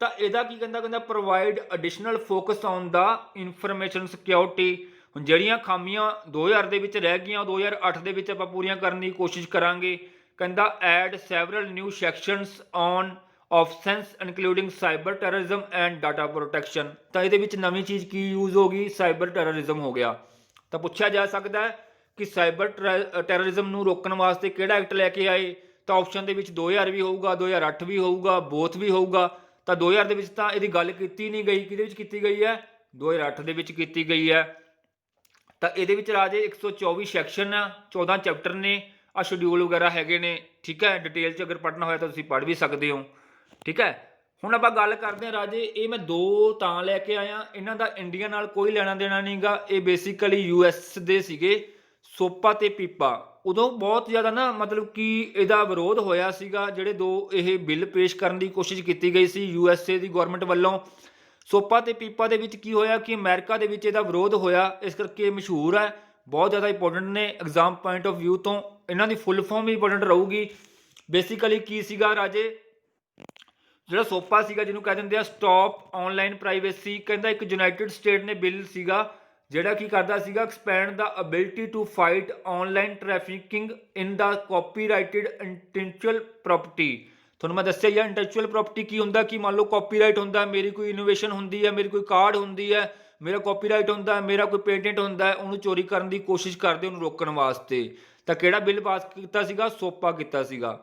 ਤਾਂ ਇਹਦਾ ਕੀ ਕਹਿੰਦਾ provide additional focus on the information security. ਹੁਣ ਜਿਹੜੀਆਂ ਖਾਮੀਆਂ 2000 ਦੇ ਵਿੱਚ ਰਹਿ ਗਈਆਂ, 2008 ਦੇ ਵਿੱਚ ਆਪਾਂ ਪੂਰੀਆਂ ਕਰਨ ਦੀ ਕੋਸ਼ਿਸ਼ ਕਰਾਂਗੇ। ਕਹਿੰਦਾ add several new sections on offence including cyber terrorism and data protection. ਤਾਂ ਇਹਦੇ ਵਿੱਚ ਨਵੀਂ ਚੀਜ਼ ਕੀ ਯੂਜ਼ ਹੋ ਗਈ, ਸਾਈਬਰ ਟੈਰਰਿਜ਼ਮ ਹੋ ਗਿਆ। ਤਾਂ ਪੁੱਛਿਆ ਜਾ ਸਕਦਾ ਹੈ ਕਿ ਸਾਈਬਰ ਟੈਰਰਿਜ਼ਮ ਨੂੰ ਰੋਕਣ ਵਾਸਤੇ ਕਿਹੜਾ ਐਕਟ ਲੈ ਕੇ ਆਏ, ਤਾਂ ਆਪਸ਼ਨ ਦੇ ਵਿੱਚ 2000 ਵੀ ਹੋਊਗਾ, 2008 ਵੀ ਹੋਊਗਾ, ਬੋਥ ਵੀ ਹੋਊਗਾ। ਤਾਂ 2000 ਦੇ ਵਿੱਚ ਤਾਂ ਇਹਦੀ ਗੱਲ ਕੀਤੀ ਨਹੀਂ ਗਈ, ਕਿਹਦੇ ਵਿੱਚ ਕੀਤੀ ਗਈ ਹੈ, 2008 ਦੇ ਵਿੱਚ ਕੀਤੀ ਗਈ ਹੈ। ਤਾਂ ਇਹਦੇ ਵਿੱਚ ਰਾਜੇ 124 ਸੈਕਸ਼ਨ ਆ, 14 ਚੈਪਟਰ ਨੇ, ਆ ਸ਼ਡਿਊਲ ਵਗੈਰਾ ਹੈਗੇ ਨੇ। ਠੀਕ ਹੈ, ਡਿਟੇਲ 'ਚ ਅਗਰ ਪੜ੍ਹਨਾ ਹੋਇਆ ਤਾਂ ਤੁਸੀਂ ਪੜ੍ਹ ਵੀ ਸਕਦੇ ਹੋ। ਠੀਕ ਹੈ, ਹੁਣ ਆਪਾਂ ਗੱਲ ਕਰਦੇ ਹਾਂ ਰਾਜੇ, ਇਹ ਮੈਂ 2 ਤਾਂ ਲੈ ਕੇ ਆਇਆ, ਇਹਨਾਂ ਦਾ ਇੰਡੀਆ ਨਾਲ ਕੋਈ ਲੈਣਾ ਦੇਣਾ ਨਹੀਂ ਗਾ। ਇਹ ਬੇਸਿਕਲੀ US ਦੇ ਸੀਗੇ, ਸੋਪਾ ਤੇ ਪੀਪਾ। ਉਦੋਂ ਬਹੁਤ ਜ਼ਿਆਦਾ ਨਾ ਮਤਲਬ ਕਿ ਇਹਦਾ ਵਿਰੋਧ ਹੋਇਆ ਸੀਗਾ, ਜਿਹੜੇ 2 ਇਹ ਬਿੱਲ ਪੇਸ਼ ਕਰਨ ਦੀ ਕੋਸ਼ਿਸ਼ ਕੀਤੀ ਗਈ ਸੀ USA ਦੀ ਗੌਰਮੈਂਟ ਵੱਲੋਂ। ਸੋਪਾ ਤੇ ਪੀਪਾ ਦੇ ਵਿੱਚ ਕੀ ਹੋਇਆ ਕਿ ਅਮਰੀਕਾ ਦੇ ਵਿੱਚ ਇਹਦਾ ਵਿਰੋਧ ਹੋਇਆ, ਇਸ ਕਰਕੇ ਮਸ਼ਹੂਰ ਹੈ, ਬਹੁਤ ਜ਼ਿਆਦਾ ਇੰਪੋਰਟੈਂਟ ਨੇ ਐਗਜ਼ਾਮ ਪੁਆਇੰਟ ਆਫ ਵਿਊ ਤੋਂ। ਇਹਨਾਂ ਦੀ ਫੁੱਲ ਫਾਰਮ ਵੀ ਇੰਪੋਰਟੈਂਟ ਰਹੂਗੀ। ਬੇਸਿਕਲੀ ਕੀ ਸੀਗਾ ਰਾਜੇ, ਜਿਹੜਾ ਸੋਪਾ ਸੀਗਾ, ਜਿਹਨੂੰ ਕਹਿ ਦਿੰਦੇ ਆ ਸਟਾਪ ਆਨਲਾਈਨ ਪ੍ਰਾਈਵੇਸੀ, ਕਹਿੰਦਾ ਇੱਕ ਯੂਨਾਈਟਿਡ ਸਟੇਟ ਨੇ ਬਿੱਲ ਸੀਗਾ ਜਿਹੜਾ ਕੀ ਕਰਦਾ ਸੀਗਾ, expand the ability to fight online trafficking in the copyrighted intellectual property. ਤੁਹਾਨੂੰ ਮੈਂ ਦੱਸਿਆ ਯਾਰ, ਇੰਟੈਲੈਕਚੁਅਲ ਪ੍ਰੋਪਰਟੀ ਕੀ ਹੁੰਦਾ, ਕਿ ਮੰਨ ਲਓ ਕਾਪੀਰਾਈਟ ਹੁੰਦਾ, ਮੇਰੀ ਕੋਈ ਇਨੋਵੇਸ਼ਨ ਹੁੰਦੀ ਹੈ, ਮੇਰੀ ਕੋਈ ਕਾਰਡ ਹੁੰਦੀ ਹੈ, ਮੇਰਾ ਕਾਪੀਰਾਈਟ ਹੁੰਦਾ, ਮੇਰਾ ਕੋਈ ਪੇਟੈਂਟ ਹੁੰਦਾ, ਉਹਨੂੰ ਚੋਰੀ ਕਰਨ ਦੀ ਕੋਸ਼ਿਸ਼ ਕਰਦੇ, ਉਹਨੂੰ ਰੋਕਣ ਵਾਸਤੇ। ਤਾਂ ਕਿਹੜਾ ਬਿੱਲ ਪਾਸ ਕੀਤਾ ਸੀਗਾ, ਸੋਪਾ ਕੀਤਾ ਸੀਗਾ।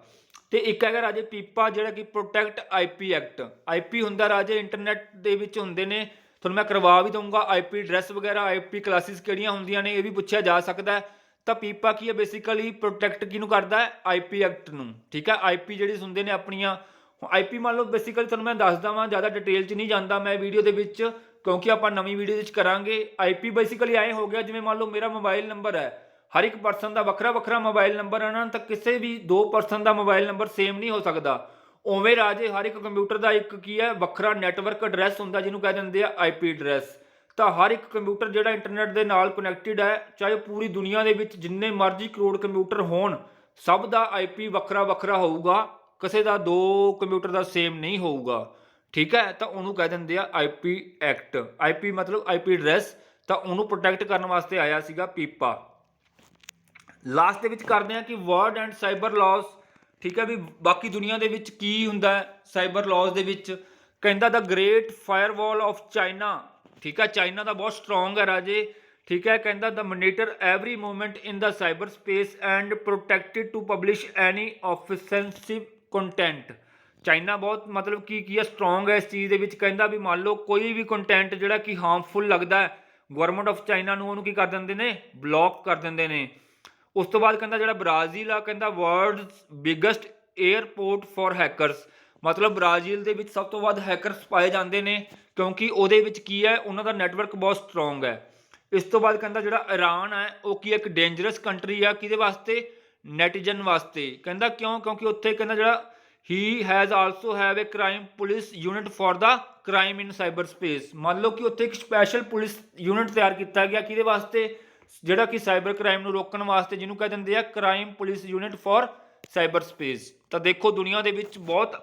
ਤੇ ਇੱਕ ਹੈਗਾ ਰਾਜੇ ਪੀਪਾ, ਜਿਹੜਾ ਕਿ ਪ੍ਰੋਟੈਕਟ IP ਐਕਟ। IP ਹੁੰਦਾ ਰਾਜੇ ਇੰਟਰਨੈਟ ਦੇ ਵਿੱਚ ਹੁੰਦੇ ਨੇ, ਤੁਹਾਨੂੰ ਮੈਂ ਕਰਵਾ ਵੀ ਦਊਂਗਾ। IP ਐਡਰੈਸ ਵਗੈਰਾ, IP ਕਲਾਸਿਸ ਕਿਹੜੀਆਂ ਹੁੰਦੀਆਂ ਨੇ, ਇਹ ਵੀ ਪੁੱਛਿਆ ਜਾ ਸਕਦਾ ਹੈ। ਤਾਂ ਪੀਪਾ ਕੀ ਹੈ, ਬੇਸਿਕਲੀ ਪ੍ਰੋਟੈਕਟ ਕਿਹਨੂੰ ਕਰਦਾ ਹੈ, IP ਐਕਟ ਨੂੰ। ਠੀਕ ਹੈ, IP ਜਿਹੜੀ ਹੁੰਦੇ ਨੇ ਆਪਣੀਆਂ, IP ਮੰਨ ਲਓ ਬੇਸਿਕਲੀ ਤੁਹਾਨੂੰ ਮੈਂ ਦੱਸਦਾ ਵਾਂ, ਜ਼ਿਆਦਾ ਡਿਟੇਲ 'ਚ ਨਹੀਂ ਜਾਂਦਾ ਮੈਂ ਵੀਡੀਓ ਦੇ ਵਿੱਚ, ਕਿਉਂਕਿ ਆਪਾਂ ਨਵੀਂ ਵੀਡੀਓ ਵਿੱਚ ਕਰਾਂਗੇ। IP ਬੇਸਿਕਲੀ ਐਂ ਹੋ ਗਿਆ, ਜਿਵੇਂ ਮੰਨ ਲਓ ਮੇਰਾ ਮੋਬਾਈਲ ਨੰਬਰ ਹੈ, ਹਰ ਇੱਕ ਪਰਸਨ ਦਾ ਵੱਖਰਾ ਵੱਖਰਾ ਮੋਬਾਈਲ ਨੰਬਰ ਹੈ ਨਾ, ਤਾਂ ਕਿਸੇ ਵੀ 2 ਪਰਸਨ ਦਾ ਮੋਬਾਈਲ ਨੰਬਰ ਸੇਮ ਨਹੀਂ ਹੋ ਸਕਦਾ। ਉਵੇਂ ਰਾਜੇ ਹਰ ਇੱਕ ਕੰਪਿਊਟਰ ਦਾ ਇੱਕ ਕੀ ਹੈ, ਵੱਖਰਾ ਨੈਟਵਰਕ ਐਡਰੈਸ ਹੁੰਦਾ, ਜਿਹਨੂੰ ਕਹਿ ਦਿੰਦੇ ਆ IP ਐਡਰੈਸ। ਤਾਂ ਹਰ ਇੱਕ ਕੰਪਿਊਟਰ ਜਿਹੜਾ ਇੰਟਰਨੈਟ ਦੇ ਨਾਲ ਕਨੈਕਟਿਡ ਹੈ, ਚਾਹੇ ਪੂਰੀ ਦੁਨੀਆ ਦੇ ਵਿੱਚ ਜਿੰਨੇ ਮਰਜ਼ੀ ਕਰੋੜ ਕੰਪਿਊਟਰ ਹੋਣ, ਸਭ ਦਾ IP ਵੱਖਰਾ ਵੱਖਰਾ ਹੋਊਗਾ, ਕਿਸੇ ਦਾ 2 ਕੰਪਿਊਟਰ ਦਾ ਸੇਮ ਨਹੀਂ ਹੋਊਗਾ। ਠੀਕ ਹੈ, ਤਾਂ ਉਹਨੂੰ ਕਹਿ ਦਿੰਦੇ ਆ IP ਐਕਟ। IP ਮਤਲਬ IP ਐਡਰੈਸ। ਤਾਂ ਉਹਨੂੰ ਪ੍ਰੋਟੈਕਟ ਕਰਨ ਵਾਸਤੇ ਆਇਆ ਸੀਗਾ ਪੀਪਾ। ਲਾਸਟ ਦੇ ਵਿੱਚ ਕਰਦੇ ਹਾਂ ਕਿ ਵਰਲਡ ਐਂਡ ਸਾਈਬਰ ਲਾਜ਼। ਠੀਕ ਹੈ, ਵੀ ਬਾਕੀ ਦੁਨੀਆ ਦੇ ਵਿੱਚ ਕੀ ਹੁੰਦਾ ਸਾਈਬਰ ਲਾਜ਼ ਦੇ ਵਿੱਚ। ਕਹਿੰਦਾ ਦਾ ਗ੍ਰੇਟ ਫਾਇਰਵਾਲ ਆਫ ਚਾਈਨਾ। ਠੀਕ ਹੈ, ਚਾਈਨਾ ਦਾ ਬਹੁਤ ਸਟਰੋਂਗ ਹੈ ਰਾਜੇ। ਠੀਕ ਹੈ, ਕਹਿੰਦਾ the monitor every movement in the cyber space and protected to publish any offensive content. China ਬਹੁਤ ਮਤਲਬ ਕੀ ਹੈ, ਸਟਰੋਂਗ ਹੈ ਇਸ ਚੀਜ਼ ਦੇ ਵਿੱਚ। ਕਹਿੰਦਾ ਵੀ ਮੰਨ ਲਓ ਕੋਈ ਵੀ ਕੰਟੈਂਟ ਜਿਹੜਾ ਕਿ ਹਾਰਮਫੁਲ ਲੱਗਦਾ ਗਵਰਨਮੈਂਟ ਆਫ ਚਾਈਨਾ ਨੂੰ, ਉਹਨੂੰ ਕੀ ਕਰ ਦਿੰਦੇ ਨੇ, ਬਲੌਕ ਕਰ ਦਿੰਦੇ ਨੇ। ਉਸ ਤੋਂ ਬਾਅਦ ਕਹਿੰਦਾ ਜਿਹੜਾ ਬ੍ਰਾਜ਼ੀਲ ਆ, ਕਹਿੰਦਾ world's biggest airport for hackers. ਮਤਲਬ ਬ੍ਰਾਜ਼ੀਲ ਦੇ ਵਿੱਚ ਸਭ ਤੋਂ ਵੱਧ ਹੈਕਰਸ ਪਾਏ ਜਾਂਦੇ ਨੇ, ਕਿਉਂਕਿ ਉਹਦੇ ਵਿੱਚ ਕੀ ਹੈ, ਉਹਨਾਂ ਦਾ ਨੈਟਵਰਕ ਬਹੁਤ ਸਟਰੋਂਗ ਹੈ। ਇਸ ਤੋਂ ਬਾਅਦ ਕਹਿੰਦਾ ਜਿਹੜਾ ਈਰਾਨ ਹੈ, ਉਹ ਕੀ ਇੱਕ ਡੇਂਜਰਸ ਕੰਟਰੀ ਆ, ਕਿਹਦੇ ਵਾਸਤੇ, ਨੈਟੀਜ਼ਨ ਵਾਸਤੇ। ਕਹਿੰਦਾ ਕਿਉਂ? ਕਿਉਂਕਿ ਉੱਥੇ ਕਹਿੰਦਾ ਜਿਹੜਾ he has also have A crime police unit for the crime in cyber space. ਮੰਨ ਲਓ ਕਿ ਉੱਥੇ ਇੱਕ ਸਪੈਸ਼ਲ ਪੁਲਿਸ ਯੂਨਿਟ ਤਿਆਰ ਕੀਤਾ ਗਿਆ ਕਿਹਦੇ ਵਾਸਤੇ? ਜਿਹੜਾ ਕਿ ਸਾਈਬਰ ਕ੍ਰਾਈਮ ਨੂੰ ਰੋਕਣ ਵਾਸਤੇ, ਜਿਹਨੂੰ ਕਹਿ ਦਿੰਦੇ ਆ crime police unit for cyber space. ਤਾਂ ਦੇਖੋ ਦੁਨੀਆ ਦੇ ਵਿੱਚ ਬਹੁਤ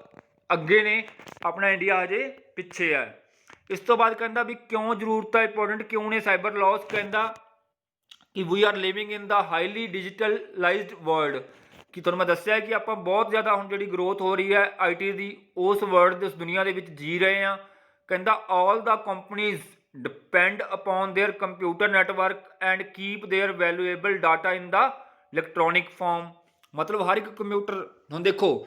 ਅੱਗੇ ਨੇ, ਆਪਣਾ ਇੰਡੀਆ ਹਜੇ ਪਿੱਛੇ ਹੈ। ਇਸ ਤੋਂ ਬਾਅਦ ਕਹਿੰਦਾ ਵੀ ਕਿਉਂ ਜ਼ਰੂਰਤ ਹੈ, ਇੰਪੋਰਟੈਂਟ ਕਿਉਂ ਨੇ ਸਾਈਬਰ ਲਾਜ਼? ਕਹਿੰਦਾ ਕਿ we are living in the highly digitalised world. ਕਿ ਤੁਹਾਨੂੰ ਮੈਂ ਦੱਸਿਆ ਕਿ ਆਪਾਂ ਬਹੁਤ ਜ਼ਿਆਦਾ ਹੁਣ ਜਿਹੜੀ ਗਰੋਥ ਹੋ ਰਹੀ ਹੈ IT ਦੀ, ਉਸ ਵਰਲਡ ਉਸ ਦੁਨੀਆ ਦੇ ਵਿੱਚ ਜੀ ਰਹੇ ਹਾਂ। ਕਹਿੰਦਾ all the companies depend upon their computer network and keep their valuable data in the electronic form. ਮਤਲਬ ਹਰ ਇੱਕ ਕੰਪਿਊਟਰ, ਹੁਣ ਦੇਖੋ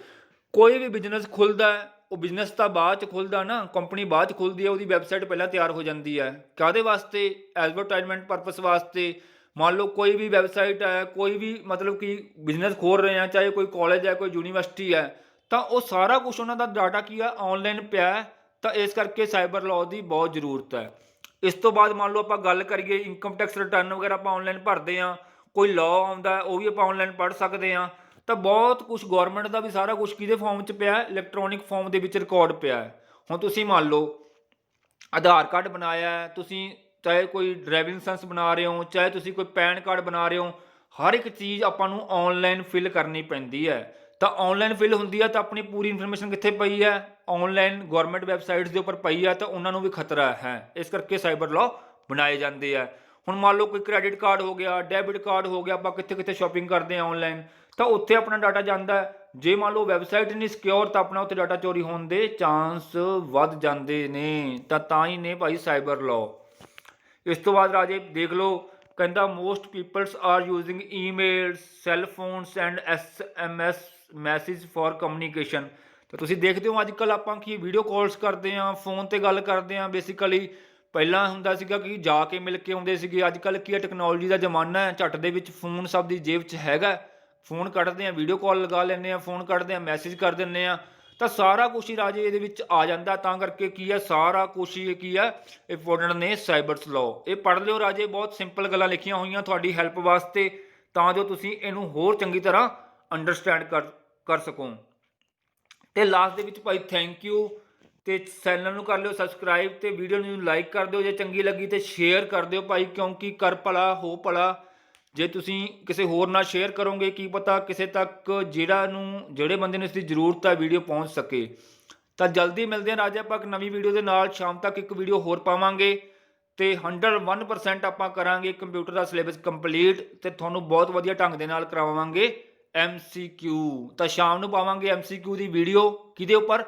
ਕੋਈ ਵੀ ਬਿਜ਼ਨਸ ਖੁੱਲ੍ਹਦਾ ਹੈ, ਉਹ ਬਿਜ਼ਨਸ ਤਾਂ ਬਾਅਦ 'ਚ ਖੁੱਲ੍ਹਦਾ ਨਾ, ਕੰਪਨੀ ਬਾਅਦ 'ਚ ਖੁੱਲ੍ਹਦੀ ਹੈ, ਉਹਦੀ ਵੈਬਸਾਈਟ ਪਹਿਲਾਂ ਤਿਆਰ ਹੋ ਜਾਂਦੀ ਹੈ। ਕਾਹਦੇ ਵਾਸਤੇ? ਐਡਵਰਟਾਈਜ਼ਮੈਂਟ ਪਰਪਸ ਵਾਸਤੇ। ਮੰਨ ਲਓ ਕੋਈ ਵੀ ਵੈਬਸਾਈਟ ਹੈ, ਕੋਈ ਵੀ ਮਤਲਬ ਕਿ ਬਿਜ਼ਨਸ ਖੋਲ ਰਹੇ ਆ, ਚਾਹੇ ਕੋਈ ਕਾਲਜ ਹੈ, ਕੋਈ ਯੂਨੀਵਰਸਿਟੀ ਹੈ, ਤਾਂ ਉਹ ਸਾਰਾ ਕੁਛ ਉਹਨਾਂ ਦਾ ਡਾਟਾ ਕੀ ਆ, ਆਨਲਾਈਨ ਪਿਆ ਹੈ। ਤਾਂ ਇਸ ਕਰਕੇ ਸਾਈਬਰ ਲਾਅ ਦੀ ਬਹੁਤ ਜ਼ਰੂਰਤ ਹੈ। ਇਸ ਤੋਂ ਬਾਅਦ ਮੰਨ ਲਓ ਆਪਾਂ ਗੱਲ ਕਰੀਏ ਇਨਕਮ ਟੈਕਸ ਰਿਟਰਨ ਵਗੈਰਾ ਆਪਾਂ ਆਨਲਾਈਨ ਭਰਦੇ ਹਾਂ, ਕੋਈ ਲਾਅ ਆਉਂਦਾ ਉਹ ਵੀ ਆਪਾਂ ਆਨਲਾਈਨ ਪੜ੍ਹ ਸਕਦੇ ਹਾਂ। ਤਾਂ ਬਹੁਤ ਕੁਛ ਗੌਰਮੈਂਟ ਦਾ ਵੀ ਸਾਰਾ ਕੁਛ ਕਿਹਦੇ ਫਾਰਮ 'ਚ ਪਿਆ? ਇਲੈਕਟ੍ਰੋਨਿਕ ਫਾਰਮ ਦੇ ਵਿੱਚ ਰਿਕਾਰਡ ਪਿਆ ਹੈ। ਹੁਣ ਤੁਸੀਂ ਮੰਨ ਲਓ ਆਧਾਰ ਕਾਰਡ ਬਣਾਇਆ, ਤੁਸੀਂ ਚਾਹੇ ਕੋਈ ਡਰਾਈਵਿੰਗ ਲਾਇਸੈਂਸ ਬਣਾ ਰਹੇ ਹੋ, ਚਾਹੇ ਤੁਸੀਂ ਕੋਈ ਪੈਨ ਕਾਰਡ ਬਣਾ ਰਹੇ ਹੋ, ਹਰ ਇੱਕ ਚੀਜ਼ ਆਪਾਂ ਨੂੰ ਆਨਲਾਈਨ ਫਿਲ ਕਰਨੀ ਪੈਂਦੀ ਹੈ। ਤਾਂ ਆਨਲਾਈਨ ਫਿਲ ਹੁੰਦੀ ਹੈ ਤਾਂ ਆਪਣੀ ਪੂਰੀ ਇਨਫੋਰਮੇਸ਼ਨ ਕਿੱਥੇ ਪਈ ਹੈ? ਆਨਲਾਈਨ ਗਵਰਨਮੈਂਟ ਵੈਬਸਾਈਟਸ ਦੇ ਉੱਪਰ ਪਈ ਹੈ, ਤਾਂ ਉਹਨਾਂ ਨੂੰ ਵੀ ਖਤਰਾ ਹੈ। ਇਸ ਕਰਕੇ ਸਾਈਬਰ ਲਾਅ ਬਣਾਏ ਜਾਂਦੇ ਆ। ਹੁਣ ਮੰਨ ਲਓ ਕੋਈ ਕ੍ਰੈਡਿਟ ਕਾਰਡ ਹੋ ਗਿਆ, ਡੈਬਿਟ ਕਾਰਡ ਹੋ ਗਿਆ, ਆਪਾਂ ਕਿੱਥੇ ਕਿੱਥੇ ਸ਼ਾਪਿੰਗ ਕਰਦੇ ਹਾਂ ਆਨਲਾਈਨ, ਤਾਂ ਉੱਥੇ ਆਪਣਾ ਡਾਟਾ ਜਾਂਦਾ ਹੈ। ਜੇ ਮੰਨ ਲਓ ਵੈਬਸਾਈਟ ਨਹੀਂ ਸਿਕਿਉਰ ਤਾਂ ਆਪਣਾ ਉੱਥੇ ਡਾਟਾ ਚੋਰੀ ਹੋਣ ਦੇ ਚਾਂਸ ਵੱਧ ਜਾਂਦੇ ਨੇ। ਤਾਂ ਹੀ ਨੇ ਭਾਈ ਸਾਈਬਰ ਲਾਅ। ਇਸ ਤੋਂ ਬਾਅਦ ਰਾਜੇ ਦੇਖ ਲਓ, ਕਹਿੰਦਾ most peoples are using emails, cell phones and SMS message for communication. ਤਾਂ ਤੁਸੀਂ ਦੇਖਦੇ ਹੋ ਅੱਜ ਕੱਲ੍ਹ ਆਪਾਂ ਕੀ ਵੀਡੀਓ ਕਾਲਸ ਕਰਦੇ ਹਾਂ, ਫੋਨ 'ਤੇ ਗੱਲ ਕਰਦੇ ਹਾਂ। ਬੇਸਿਕਲੀ ਪਹਿਲਾਂ ਹੁੰਦਾ ਸੀਗਾ ਕਿ ਜਾ ਕੇ ਮਿਲ ਕੇ ਆਉਂਦੇ ਸੀਗੇ, ਅੱਜ ਕੱਲ੍ਹ ਕੀ ਹੈ ਟੈਕਨੋਲੋਜੀ ਦਾ ਜ਼ਮਾਨਾ ਹੈ, ਝੱਟ ਦੇ ਵਿੱਚ ਫੋਨ ਸਭ ਦੀ ਜੇਬ 'ਚ ਹੈਗਾ, ਫੋਨ ਕੱਢਦੇ ਹਾਂ, ਵੀਡੀਓ ਕਾਲ ਲਗਾ ਲੈਂਦੇ ਹਾਂ, ਫੋਨ ਕੱਢਦੇ ਹਾਂ, ਮੈਸੇਜ ਕਰ ਦਿੰਦੇ ਹਾਂ। ਤਾਂ ਸਾਰਾ ਕੁਛ ਹੀ ਰਾਜੇ ਇਹਦੇ ਵਿੱਚ ਆ ਜਾਂਦਾ। ਤਾਂ ਕਰਕੇ ਕੀ ਹੈ ਸਾਰਾ ਕੁਛ ਹੀ ਕੀ ਹੈ ਇੰਪੋਰਟੈਂਟ ਨੇ ਸਾਈਬਰਸ ਲਾਅ। ਇਹ ਪੜ੍ਹ ਲਿਓ ਰਾਜੇ, ਬਹੁਤ ਸਿੰਪਲ ਗੱਲਾਂ ਲਿਖੀਆਂ ਹੋਈਆਂ ਤੁਹਾਡੀ ਹੈਲਪ ਵਾਸਤੇ, ਤਾਂ ਜੋ ਤੁਸੀਂ ਇਹਨੂੰ ਹੋਰ ਚੰਗੀ ਤਰ੍ਹਾਂ ਅੰਡਰਸਟੈਂਡ ਕਰ ਸਕੋ। ਤੇ ਲਾਸਟ ਦੇ ਵਿੱਚ ਭਾਈ ਥੈਂਕ ਯੂ, ਤੇ ਚੈਨਲ ਨੂੰ ਕਰ ਲਿਓ ਸਬਸਕ੍ਰਾਈਬ, ਤੇ ਵੀਡੀਓ ਨੂੰ ਲਾਈਕ ਕਰ ਦਿਓ ਜੇ ਚੰਗੀ ਲੱਗੀ, ਤੇ ਸ਼ੇਅਰ ਕਰ ਦਿਓ ਭਾਈ, ਕਿਉਂਕਿ ਕਰ ਭਲਾ ਹੋ ਭਲਾ। ਜੇ ਤੁਸੀਂ ਕਿਸੇ ਹੋਰ ਨਾਲ ਸ਼ੇਅਰ ਕਰੋਗੇ ਕੀ ਪਤਾ ਕਿਸੇ ਤੱਕ ਜਿਹੜੇ ਬੰਦੇ ਨੂੰ ਇਸ ਦੀ ਜ਼ਰੂਰਤ ਹੈ ਵੀਡੀਓ ਪਹੁੰਚ ਸਕੇ। ਤਾਂ ਜਲਦੀ ਮਿਲਦੇ ਹਾਂ ਰਾਜੇ ਆਪਾਂ ਇੱਕ ਨਵੀਂ ਵੀਡੀਓ ਦੇ ਨਾਲ। ਸ਼ਾਮ ਤੱਕ ਇੱਕ ਵੀਡੀਓ ਹੋਰ ਪਾਵਾਂਗੇ, ਤੇ 101% ਆਪਾਂ ਕਰਾਂਗੇ ਕੰਪਿਊਟਰ ਦਾ ਸਿਲੇਬਸ ਕੰਪਲੀਟ, ਤੇ ਤੁਹਾਨੂੰ ਬਹੁਤ ਵਧੀਆ ਢੰਗ ਦੇ ਨਾਲ ਕਰਾਵਾਂਗੇ MCQ। ਤਾਂ ਸ਼ਾਮ ਨੂੰ ਪਾਵਾਂਗੇ MCQ ਦੀ ਵੀਡੀਓ, ਕਿਹਦੇ ਉੱਪਰ?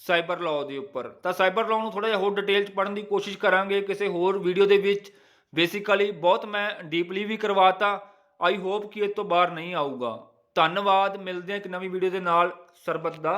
ਸਾਈਬਰ ਲਾਅ ਦੇ ਉੱਪਰ। ਤਾਂ ਸਾਈਬਰ ਲਾਅ ਨੂੰ ਥੋੜ੍ਹਾ ਜਿਹਾ ਹੋਰ ਡਿਟੇਲ 'ਚ ਪੜ੍ਹਨ ਦੀ ਕੋਸ਼ਿਸ਼ ਕਰਾਂਗੇ ਕਿਸੇ ਹੋਰ ਵੀਡੀਓ ਦੇ ਵਿੱਚ। ਬੇਸਿਕਲੀ ਬਹੁਤ ਮੈਂ ਡੀਪਲੀ ਵੀ ਕਰਵਾਤਾ, ਆਈ ਹੋਪ ਕਿ ਇਹ ਤੋਂ ਬਾਹਰ ਨਹੀਂ ਆਊਗਾ। ਧੰਨਵਾਦ, ਮਿਲਦੇ ਹਾਂ ਇੱਕ ਨਵੀਂ ਵੀਡੀਓ ਦੇ ਨਾਲ। ਸਰਬਤ ਦਾ